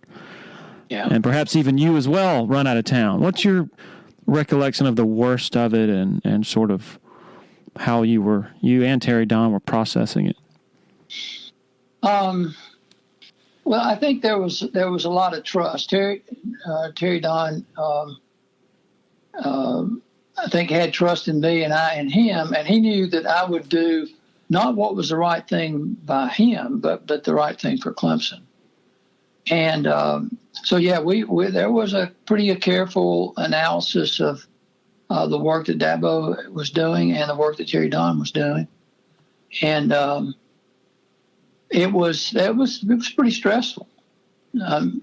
Yeah. And perhaps even you as well run out of town. What's your recollection of the worst of it and sort of how you and Terry Don were processing it? Well, I think there was a lot of trust. Terry Don, I think had trust in me and I in him, and he knew that I would do not what was the right thing by him, but the right thing for Clemson. And so, yeah, there was a pretty careful analysis of the work that Dabo was doing and the work that Terry Don was doing, and it was pretty stressful.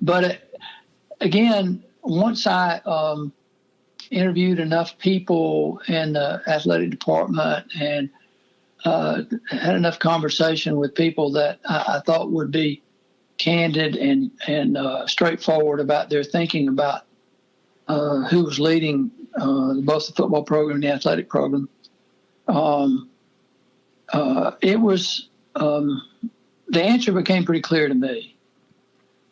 But again, once I interviewed enough people in the athletic department and had enough conversation with people that I thought would be candid and straightforward about their thinking about who was leading both the football program and the athletic program. It was the answer became pretty clear to me,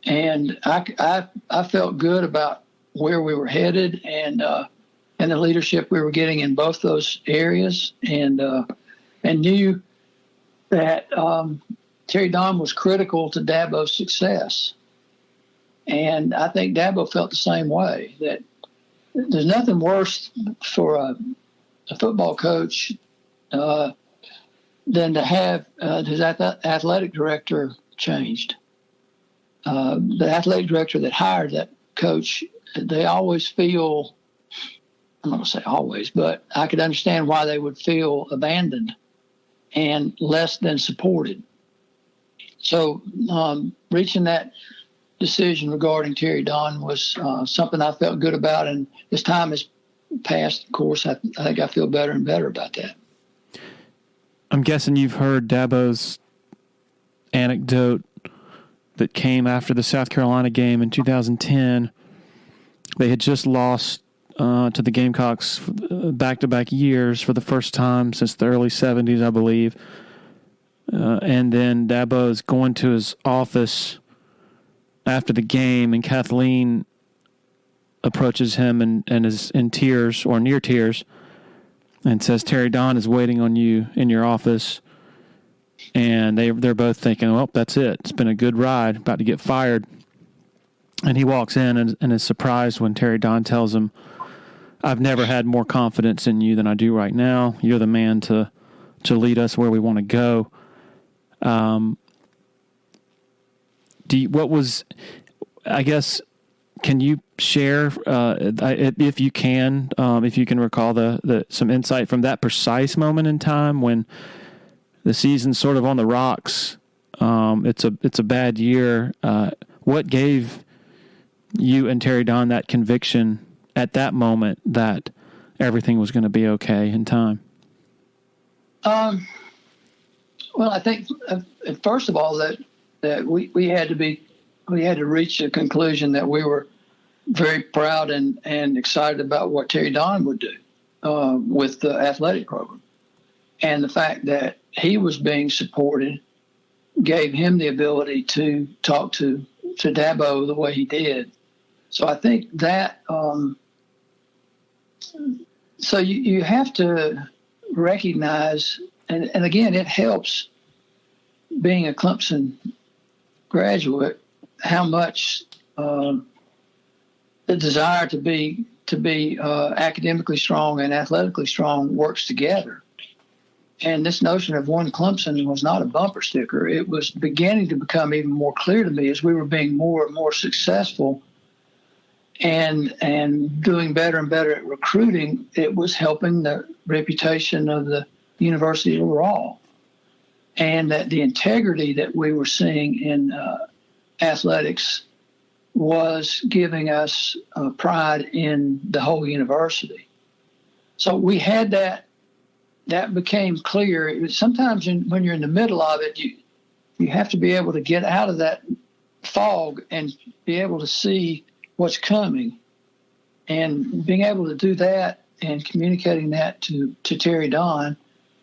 and I felt good about where we were headed and the leadership we were getting in both those areas, and knew that Terry Don was critical to Dabo's success. And I think Dabo felt the same way, that there's nothing worse for a football coach than to have his athletic director changed. The athletic director that hired that coach, they always feel, I'm not going to say always, but I could understand why they would feel abandoned and less than supported. So reaching that decision regarding Terry Don was something I felt good about, and as time has passed, of course, I think I feel better and better about that. I'm guessing you've heard Dabo's anecdote that came after the South Carolina game in 2010. They had just lost to the Gamecocks back-to-back years for the first time since the early 70s, I believe. And then Dabo's going to his office after the game, and Kathleen approaches him and is in tears or near tears and says, Terry Don is waiting on you in your office. And they're both thinking, well, that's it. It's been a good ride, about to get fired. And he walks in and is surprised when Terry Don tells him, I've never had more confidence in you than I do right now. You're the man to lead us where we want to go. Can you share, if you can recall some insight from that precise moment in time when the season's sort of on the rocks? It's a bad year. What gave you and Terry Don that conviction at that moment that everything was going to be okay in time? Well, I think first of all that we had to reach a conclusion that we were very proud and excited about what Terry Don would do with the athletic program, and the fact that he was being supported gave him the ability to talk to Dabo the way he did. So I think that so you have to recognize, and again, it helps being a Clemson graduate, how much the desire to be academically strong and athletically strong works together. And this notion of one Clemson was not a bumper sticker. It was beginning to become even more clear to me as we were being more and more successful and doing better and better at recruiting. It was helping the reputation of the university overall. And that the integrity that we were seeing in athletics was giving us pride in the whole university. So we had that became clear. Sometimes when you're in the middle of it, you have to be able to get out of that fog and be able to see what's coming. And being able to do that and communicating that to Terry Don,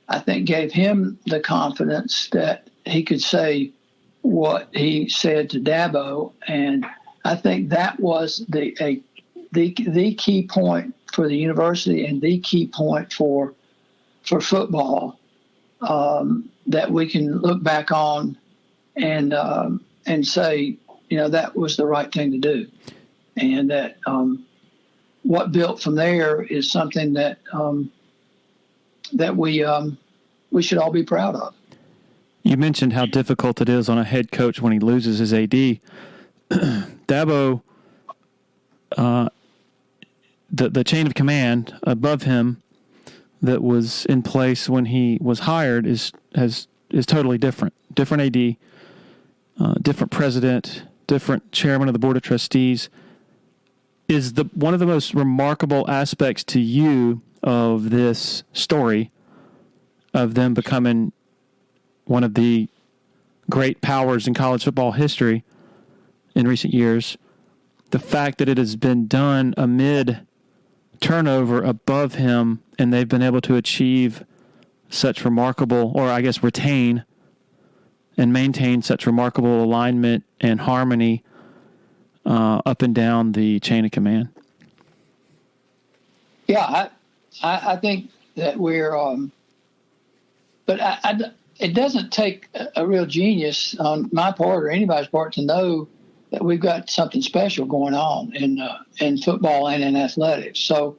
I think gave him the confidence that he could say what he said to Dabo. And I think that was the key point for the university and the key point for football, that we can look back on and say, that was the right thing to do. And that what built from there is something that that we should all be proud of. You mentioned how difficult it is on a head coach when he loses his AD. Dabo, the chain of command above him that was in place when he was hired is totally different. Different AD, different president, different chairman of the board of trustees. Is one of the most remarkable aspects to you of this story of them becoming one of the great powers in college football history in recent years, the fact that it has been done amid turnover above him, and they've been able to achieve such remarkable, or I guess retain and maintain such remarkable alignment and harmony up and down the chain of command. Yeah, I think that we're, but it doesn't take a real genius on my part or anybody's part to know that we've got something special going on in football and in athletics. So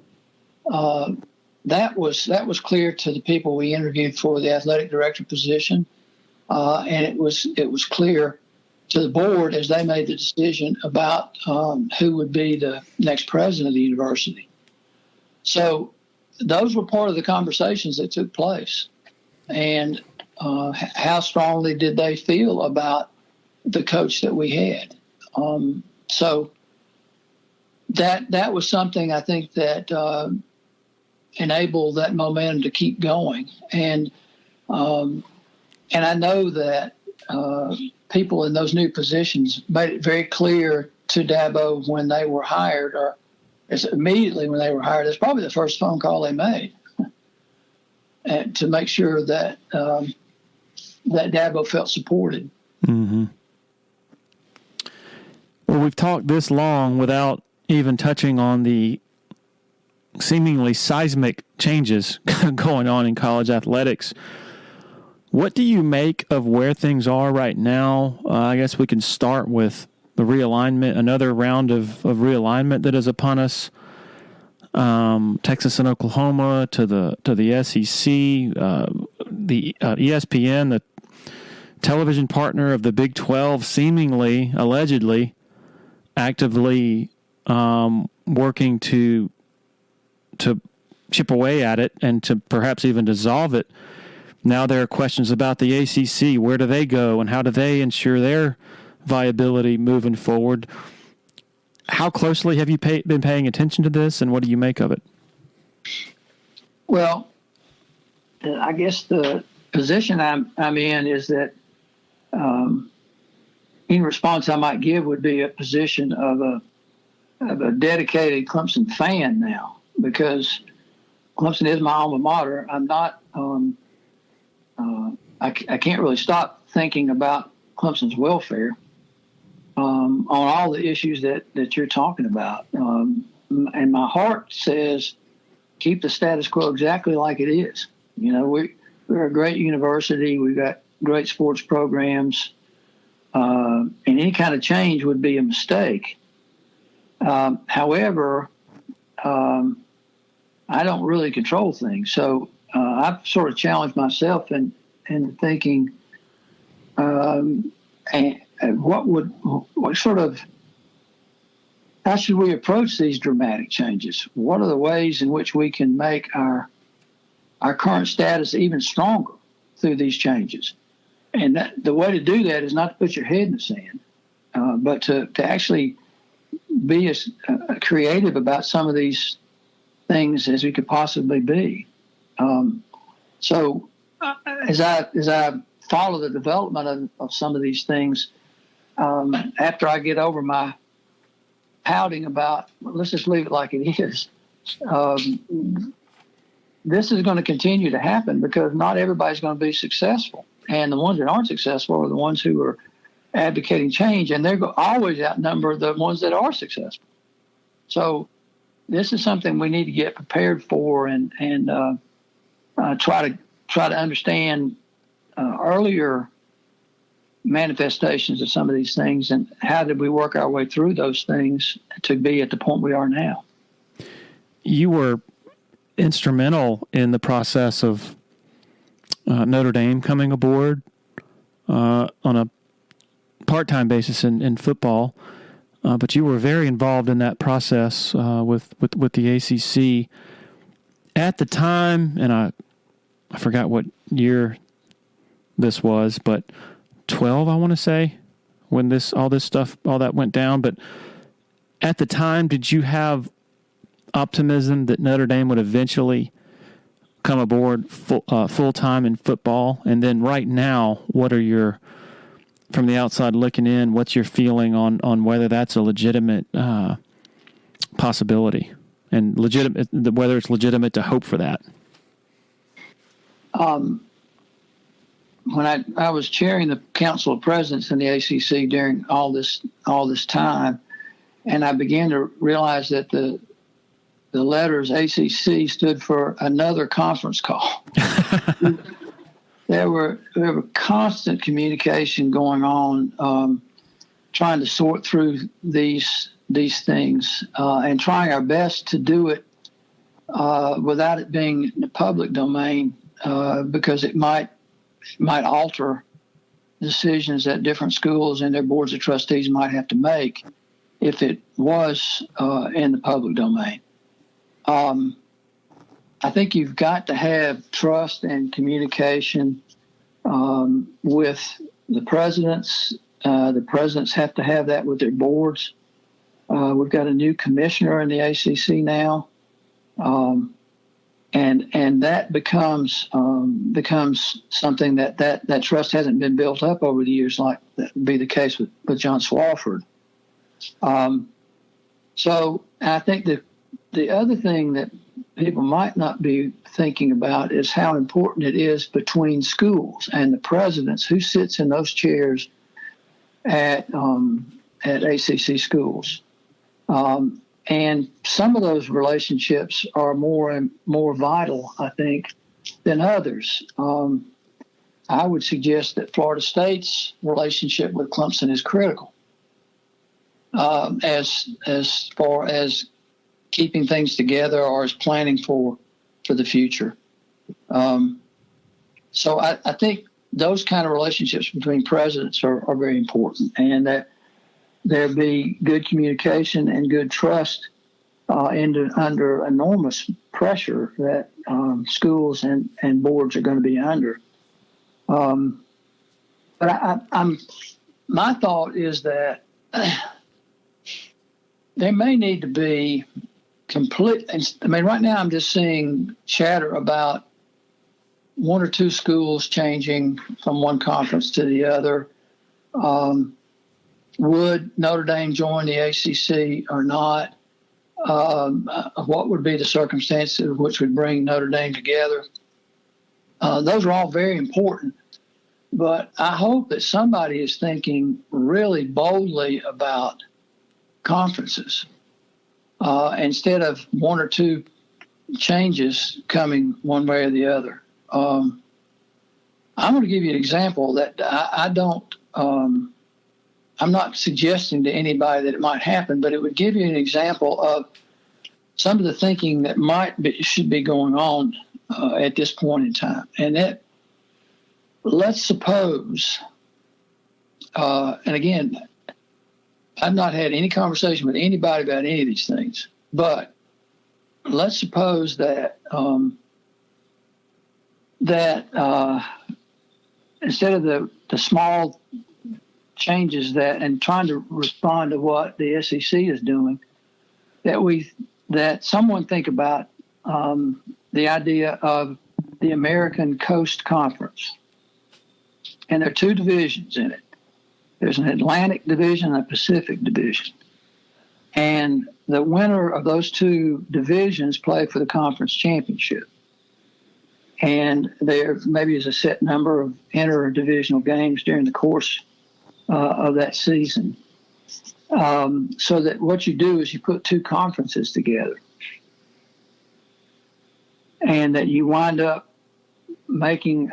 that was clear to the people we interviewed for the athletic director position, and it was clear to the board as they made the decision about who would be the next president of the university. So those were part of the conversations that took place, and how strongly did they feel about the coach that we had. So that was something I think that enabled that momentum to keep going. And I know that people in those new positions made it very clear to Dabo when they were hired, or immediately when they were hired. It's probably the first phone call they made and to make sure that that Dabo felt supported. Mm-hmm. Well, we've talked this long without even touching on the seemingly seismic changes going on in college athletics. What do you make of where things are right now? I guess we can start with the realignment, another round of realignment that is upon us. Texas and Oklahoma to the SEC, the ESPN, the television partner of the Big 12, seemingly, allegedly, actively working to chip away at it and to perhaps even dissolve it. Now there are questions about the ACC. Where do they go, and how do they ensure their viability moving forward? How closely have you been paying attention to this, and what do you make of it? Well, I guess the position I'm in is that any response I might give would be a position of a dedicated Clemson fan now, because Clemson is my alma mater. I'm not. I can't really stop thinking about Clemson's welfare on all the issues that you're talking about. And my heart says keep the status quo exactly like it is. We're a great university. We've got great sports programs. And any kind of change would be a mistake. However, I don't really control things. So I've sort of challenged myself in thinking, and how should we approach these dramatic changes? What are the ways in which we can make our current status even stronger through these changes? And the way to do that is not to put your head in the sand, but to actually be as creative about some of these things as we could possibly be. So as I follow the development of some of these things, after I get over my pouting about, let's just leave it like it is, this is going to continue to happen because not everybody's going to be successful. And the ones that aren't successful are the ones who are advocating change, and they're always outnumber the ones that are successful. So this is something we need to get prepared for and try to understand earlier manifestations of some of these things and how did we work our way through those things to be at the point we are now. You were instrumental in the process of Notre Dame coming aboard on a part-time basis in football, but you were very involved in that process with the ACC at the time, and I forgot what year this was, but 12, I want to say, when all that went down. But at the time, did you have optimism that Notre Dame would eventually come aboard full-time in football? And then right now, from the outside looking in, what's your feeling on whether that's a legitimate possibility and whether it's legitimate to hope for that? When I was chairing the Council of Presidents in the ACC during all this time, and I began to realize that the letters ACC stood for another conference call. There were constant communication going on, trying to sort through these things and trying our best to do it without it being in the public domain because it might alter decisions that different schools and their boards of trustees might have to make if it was in the public domain. I think you've got to have trust and communication with the presidents. The presidents have to have that with their boards. We've got a new commissioner in the ACC now, and that becomes something that trust hasn't been built up over the years, like that would be the case with John Swofford. So I think that the other thing that people might not be thinking about is how important it is between schools and the presidents who sits in those chairs at ACC schools. And some of those relationships are more vital, I think, than others. I would suggest that Florida State's relationship with Clemson is critical as far as keeping things together or as planning for the future. So I think those kind of relationships between presidents are very important, and that there be good communication and good trust under enormous pressure that schools and boards are going to be under. But my thought is that there may need to be right now I'm just seeing chatter about one or two schools changing from one conference to the other. Would Notre Dame join the ACC or not? What would be the circumstances which would bring Notre Dame together? Those are all very important. But I hope that somebody is thinking really boldly about conferences instead of one or two changes coming one way or the other. I'm going to give you an example that I don't. I'm not suggesting to anybody that it might happen, but it would give you an example of some of the thinking that should be going on at this point in time. And let's suppose, and again, I've not had any conversation with anybody about any of these things, but let's suppose that instead of the small changes and trying to respond to what the SEC is doing, that someone think about the idea of the American Coast Conference. And there are two divisions in it. There's an Atlantic division and a Pacific division. And the winner of those two divisions play for the conference championship. And there maybe is a set number of inter-divisional games during the course of that season. So that what you do is you put two conferences together. And that you wind up making,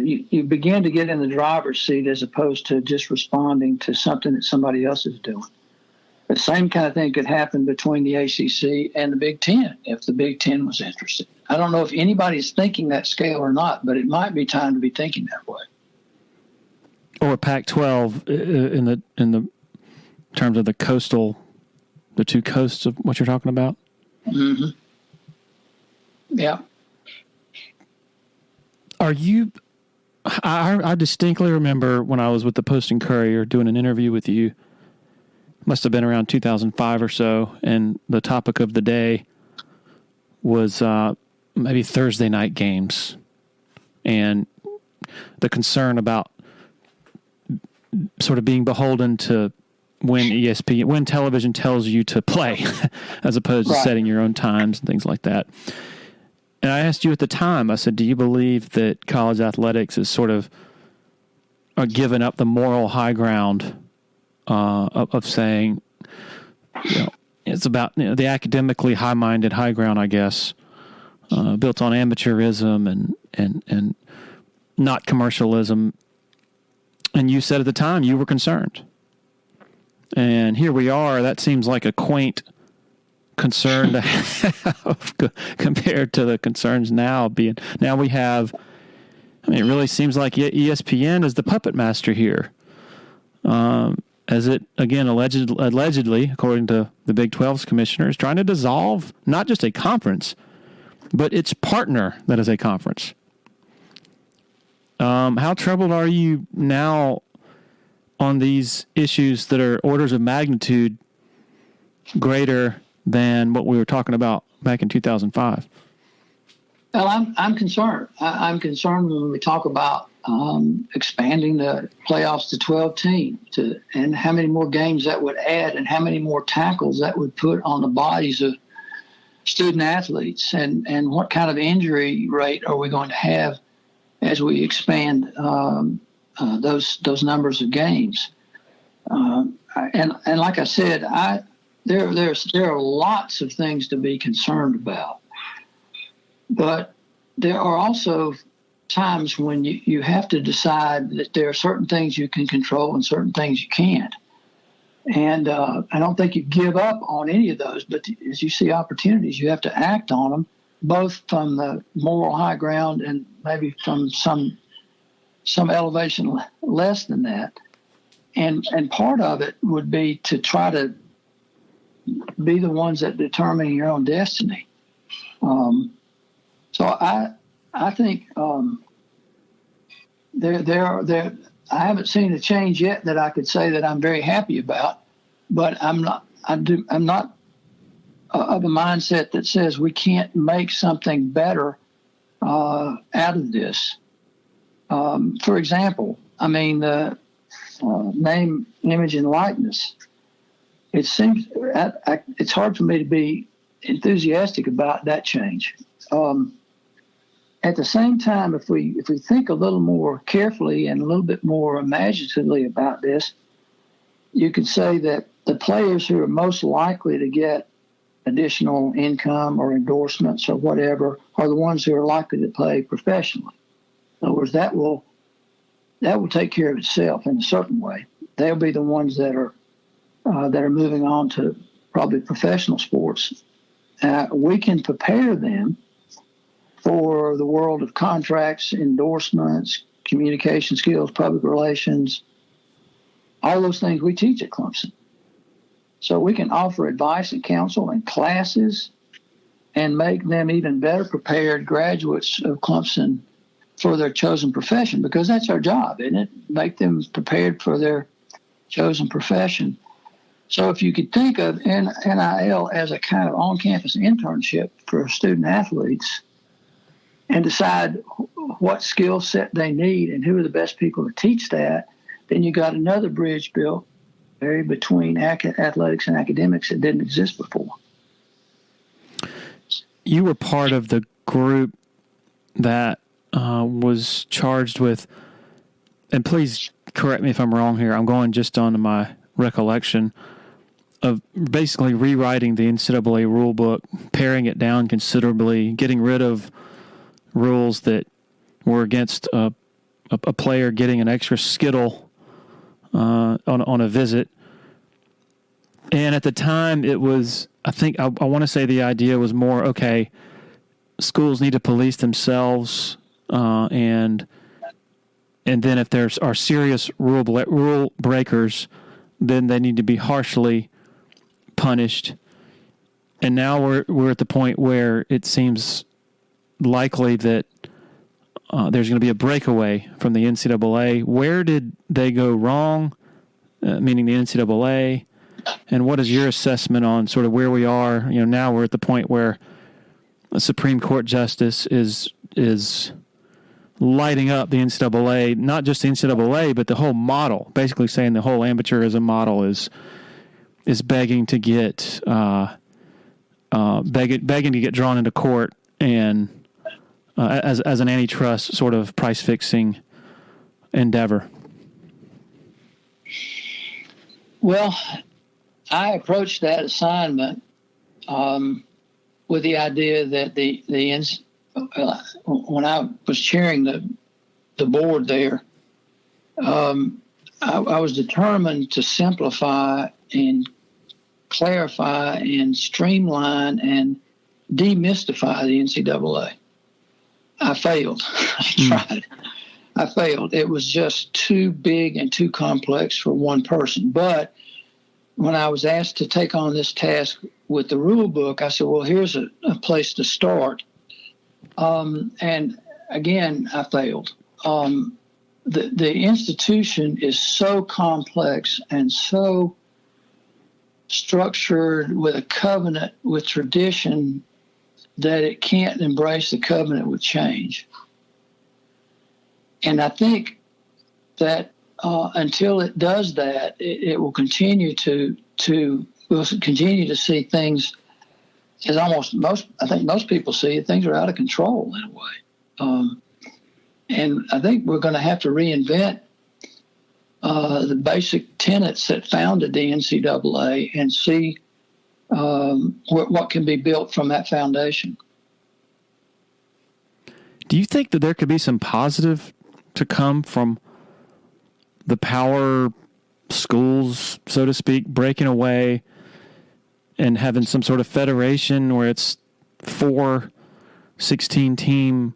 you begin to get in the driver's seat as opposed to just responding to something that somebody else is doing. The same kind of thing could happen between the ACC and the Big Ten if the Big Ten was interested. I don't know if anybody's thinking that scale or not, but it might be time to be thinking that way. Or Pac-12 in the terms of the two coasts of what you're talking about. Mm-hmm. Yeah. Are you? I distinctly remember when I was with the Post and Courier doing an interview with you. Must have been around 2005 or so, and the topic of the day was maybe Thursday night games, and the concern about sort of being beholden to when television tells you to play, as opposed to setting your own times and things like that. And I asked you at the time, I said, do you believe that college athletics is sort of giving up the moral high ground of saying, it's about the academically high-minded high ground, I guess, built on amateurism and not commercialism. And you said at the time you were concerned. And here we are. That seems like a quaint concern to have compared to the concerns now we have. I mean, it really seems like ESPN is the puppet master here, as it again allegedly, according to the Big 12's commissioner, is trying to dissolve not just a conference, but its partner that is a conference. How troubled are you now on these issues that are orders of magnitude greater than what we were talking about back in 2005? Well, I'm concerned. I'm concerned when we talk about expanding the playoffs to 12 teams, and how many more games that would add, and how many more tackles that would put on the bodies of student athletes, and what kind of injury rate are we going to have as we expand those numbers of games. And like I said, there are lots of things to be concerned about, but there are also times when you have to decide that there are certain things you can control and certain things you can't. And I don't think you give up on any of those, but as you see opportunities, you have to act on them, both from the moral high ground and maybe from some elevation less than that. And part of it would be to try to be the ones that determine your own destiny. So I think there I haven't seen a change yet that I could say that I'm very happy about, but I'm not of a mindset that says we can't make something better out of this. For example, I mean, the name, image, and likeness. It seems it's hard for me to be enthusiastic about that change. At the same time, if we think a little more carefully and a little bit more imaginatively about this, you could say that the players who are most likely to get additional income or endorsements or whatever are the ones who are likely to play professionally. In other words, that will take care of itself in a certain way. They'll be the ones that are moving on to probably professional sports. We can prepare them for the world of contracts, endorsements, communication skills, public relations, all those things we teach at Clemson. So we can offer advice and counsel and classes and make them even better prepared graduates of Clemson for their chosen profession, because that's our job, isn't it? Make them prepared for their chosen profession. So if you could think of NIL as a kind of on-campus internship for student athletes and decide what skill set they need and who are the best people to teach that, then you got another bridge built between athletics and academics that didn't exist before. You were part of the group that was charged with, and please correct me if I'm wrong here, I'm going just on my recollection, of basically rewriting the NCAA rule book, paring it down considerably, getting rid of rules that were against a player getting an extra skittle on a visit. And at the time, it was, I think, I want to say the idea was more, okay, schools need to police themselves, and then if there are serious rule breakers, then they need to be harshly punished. And now we're at the point where it seems likely that there's going to be a breakaway from the NCAA. Where did they go wrong, meaning the NCAA? And what is your assessment on sort of where we are? Now we're at the point where a Supreme Court justice is lighting up the NCAA, not just the NCAA, but the whole model, basically saying the whole amateurism model is begging to get begging to get drawn into court and as an antitrust sort of price fixing endeavor. Well, I approached that assignment with the idea that when I was chairing the board there, I was determined to simplify and clarify and streamline and demystify the NCAA. I failed. I tried. I failed. It was just too big and too complex for one person. But when I was asked to take on this task with the rule book, I said, well, here's a place to start. And again, I failed. The institution is so complex and so structured with a covenant with tradition that it can't embrace the covenant with change. And I think that until it does that, it will continue we'll continue to see things as I think most people see it, things are out of control in a way. And I think we're going to have to reinvent the basic tenets that founded the NCAA and see what can be built from that foundation. Do you think that there could be some positive to come from the power schools, so to speak, breaking away and having some sort of federation where it's 4 16-team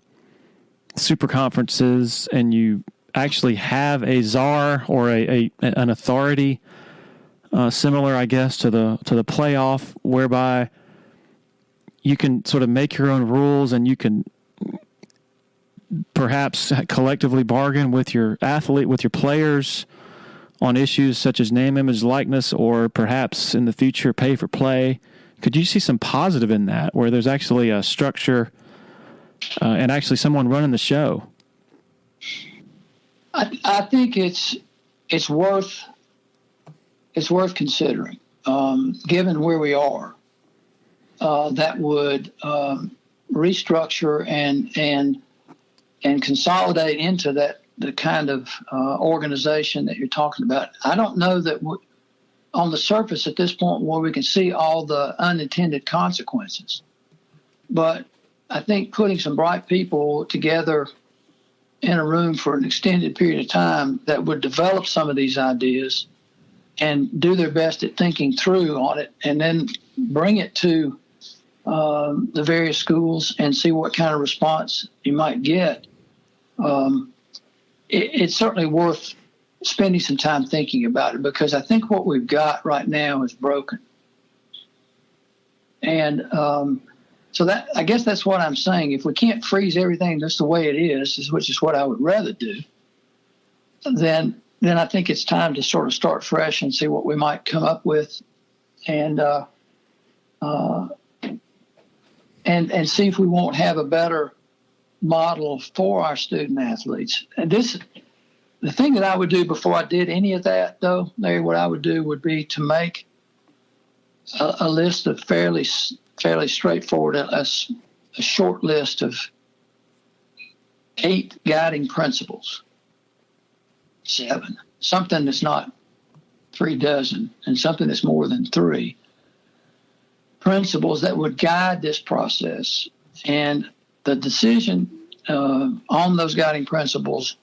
super conferences and you actually have a czar or an authority similar, I guess, to the playoff, whereby you can sort of make your own rules and you can perhaps collectively bargain with your athlete, with your players on issues such as name, image, likeness, or perhaps in the future pay for play. Could you see some positive in that, where there's actually a structure and actually someone running the show? I think it's worth considering, given where we are. That would restructure and consolidate into the kind of organization that you're talking about. I don't know that on the surface at this point where we can see all the unintended consequences, but I think putting some bright people together in a room for an extended period of time that would develop some of these ideas and do their best at thinking through on it and then bring it to the various schools and see what kind of response you might get. It's certainly worth spending some time thinking about it, because I think what we've got right now is broken. And so that, I guess that's what I'm saying. If we can't freeze everything just the way it is, which is what I would rather do, then I think it's time to sort of start fresh and see what we might come up with, and see if we won't have a better model for our student athletes. And the thing that I would do before I did any of that, though, Larry, what I would do would be to make a list of fairly straightforward, a short list of 8 guiding principles, 7, something that's not 3 dozen, and something that's more than 3 principles that would guide this process. And the decision on those guiding principles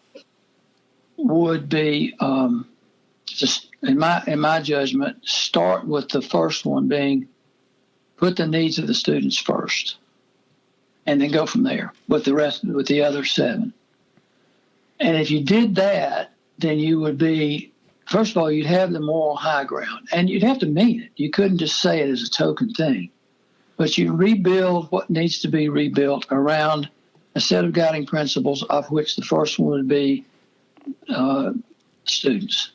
would be, just in my judgment, start with the first one being put the needs of the students first, and then go from there with the other 7. And if you did that, then you would be, first of all, you'd have the moral high ground, and you'd have to mean it. You couldn't just say it as a token thing, but you rebuild what needs to be rebuilt around a set of guiding principles, of which the first one would be students.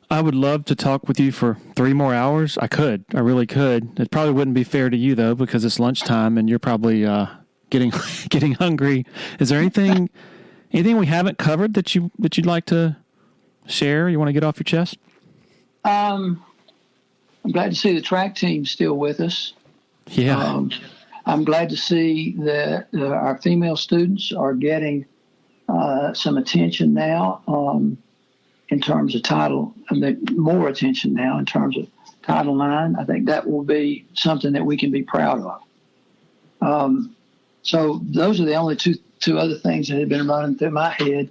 I would love to talk with you for 3 more hours. I really could. It probably wouldn't be fair to you, though, because it's lunchtime and you're probably getting hungry. Is there anything we haven't covered that you'd like to share? You want to get off your chest? I'm glad to see the track team still with us. Yeah. I'm glad to see that our female students are getting some attention now in terms of more attention now in terms of Title IX. I think that will be something that we can be proud of. So those are the only two other things that have been running through my head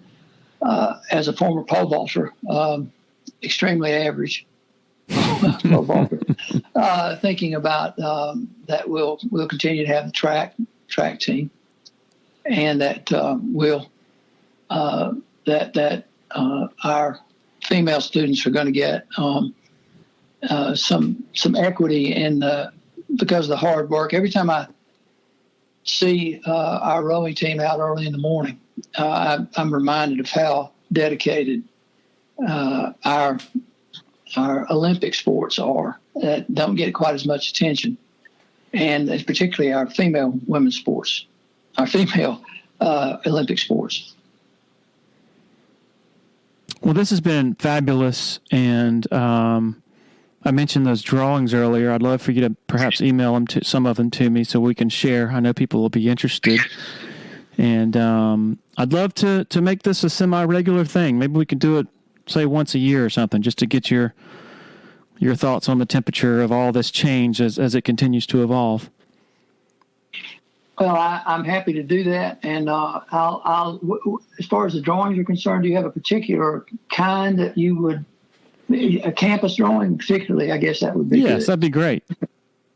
as a former pole vaulter, extremely average pole vaulter, thinking about that we'll continue to have the track team, and that our female students are going to get some equity in because of the hard work. Every time I see our rowing team out early in the morning, I'm reminded of how dedicated our Olympic sports are that don't get quite as much attention, and it's particularly our female women's sports, our female Olympic sports. Well, this has been fabulous, and I mentioned those drawings earlier. I'd love for you to perhaps email some of them to me so we can share. I know people will be interested, and I'd love to make this a semi-regular thing. Maybe we could do it, say, once a year or something, just to get your thoughts on the temperature of all this change as it continues to evolve. Well, I'm happy to do that, and I'll. As far as the drawings are concerned, do you have a particular kind that you would, a campus drawing particularly? I guess that would be. Yes, good. That'd be great.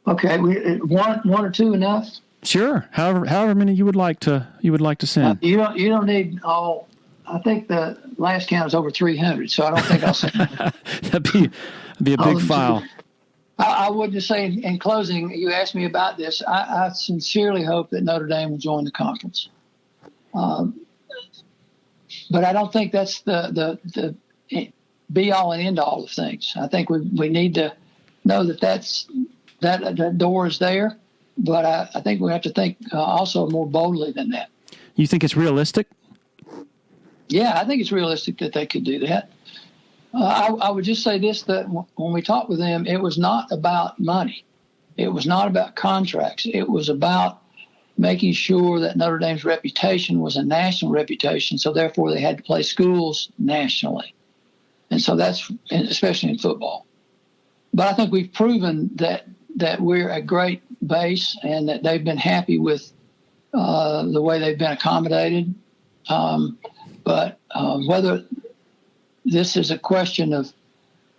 Okay, one or two enough. Sure. However many you would like to send. You don't need all. I think the last count is over 300, so I don't think I'll send. That'd be a big file. I would just say in closing, you asked me about this. I sincerely hope that Notre Dame will join the conference. But I don't think that's the be all and end all of things. I think we need to know that door is there, but I think we have to think also more boldly than that. You think it's realistic? Yeah, I think it's realistic that they could do that. I would just say this, that when we talked with them, it was not about money. It was not about contracts. It was about making sure that Notre Dame's reputation was a national reputation, so therefore they had to play schools nationally. And so that's, especially in football. But I think we've proven that we're a great base and that they've been happy with the way they've been accommodated. But whether this is a question of,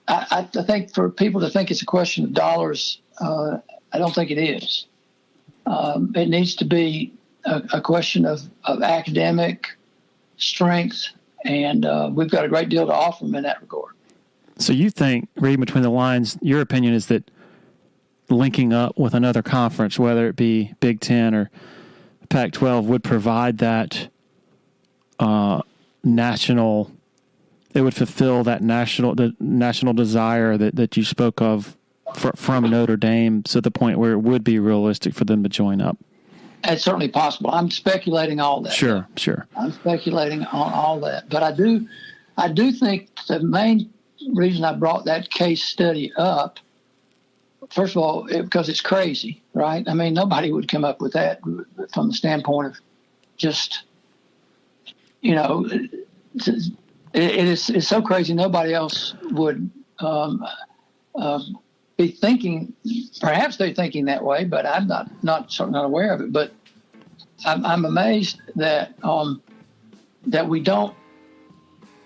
I think for people to think it's a question of dollars, I don't think it is. It needs to be a question of academic strength, and we've got a great deal to offer them in that regard. So you think, reading between the lines, your opinion is that linking up with another conference, whether it be Big Ten or Pac-12, would provide that national. It would fulfill that national desire that you spoke of from Notre Dame, to the point where it would be realistic for them to join up. It's certainly possible. I'm speculating all that. Sure. I'm speculating on all that. But I do think the main reason I brought that case study up, first of all, because it's crazy, right? I mean, nobody would come up with that from the standpoint of just, it's so crazy nobody else would be thinking. Perhaps they're thinking that way, but I'm certainly not aware of it. But I'm amazed that we don't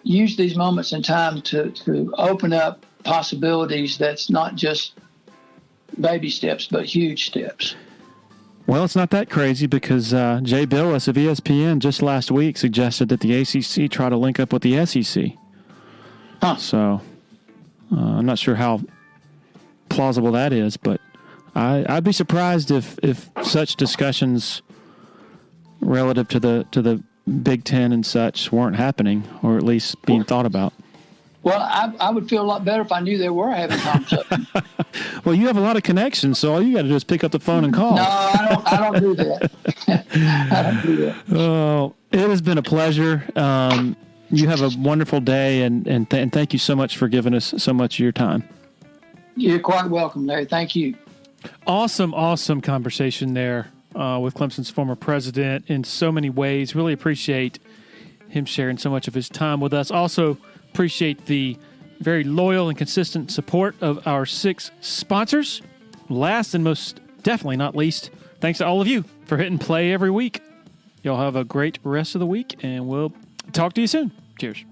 use these moments in time to open up possibilities that's not just baby steps, but huge steps. Well, it's not that crazy because Jay Billis of ESPN just last week suggested that the ACC try to link up with the SEC. Huh. So I'm not sure how plausible that is, but I'd be surprised if such discussions relative to the Big Ten and such weren't happening, or at least being thought about. Well, I would feel a lot better if I knew they were having conversations. Well, you have a lot of connections, so all you got to do is pick up the phone and call. No, I don't do that. I don't do that. Oh, it has been a pleasure. You have a wonderful day, and thank you so much for giving us so much of your time. You're quite welcome, Larry. Thank you. Awesome conversation there with Clemson's former president in so many ways. Really appreciate him sharing so much of his time with us. Also appreciate the very loyal and consistent support of our 6 sponsors. Last and most definitely not least, thanks to all of you for hitting play every week. Y'all have a great rest of the week, and we'll talk to you soon. Cheers.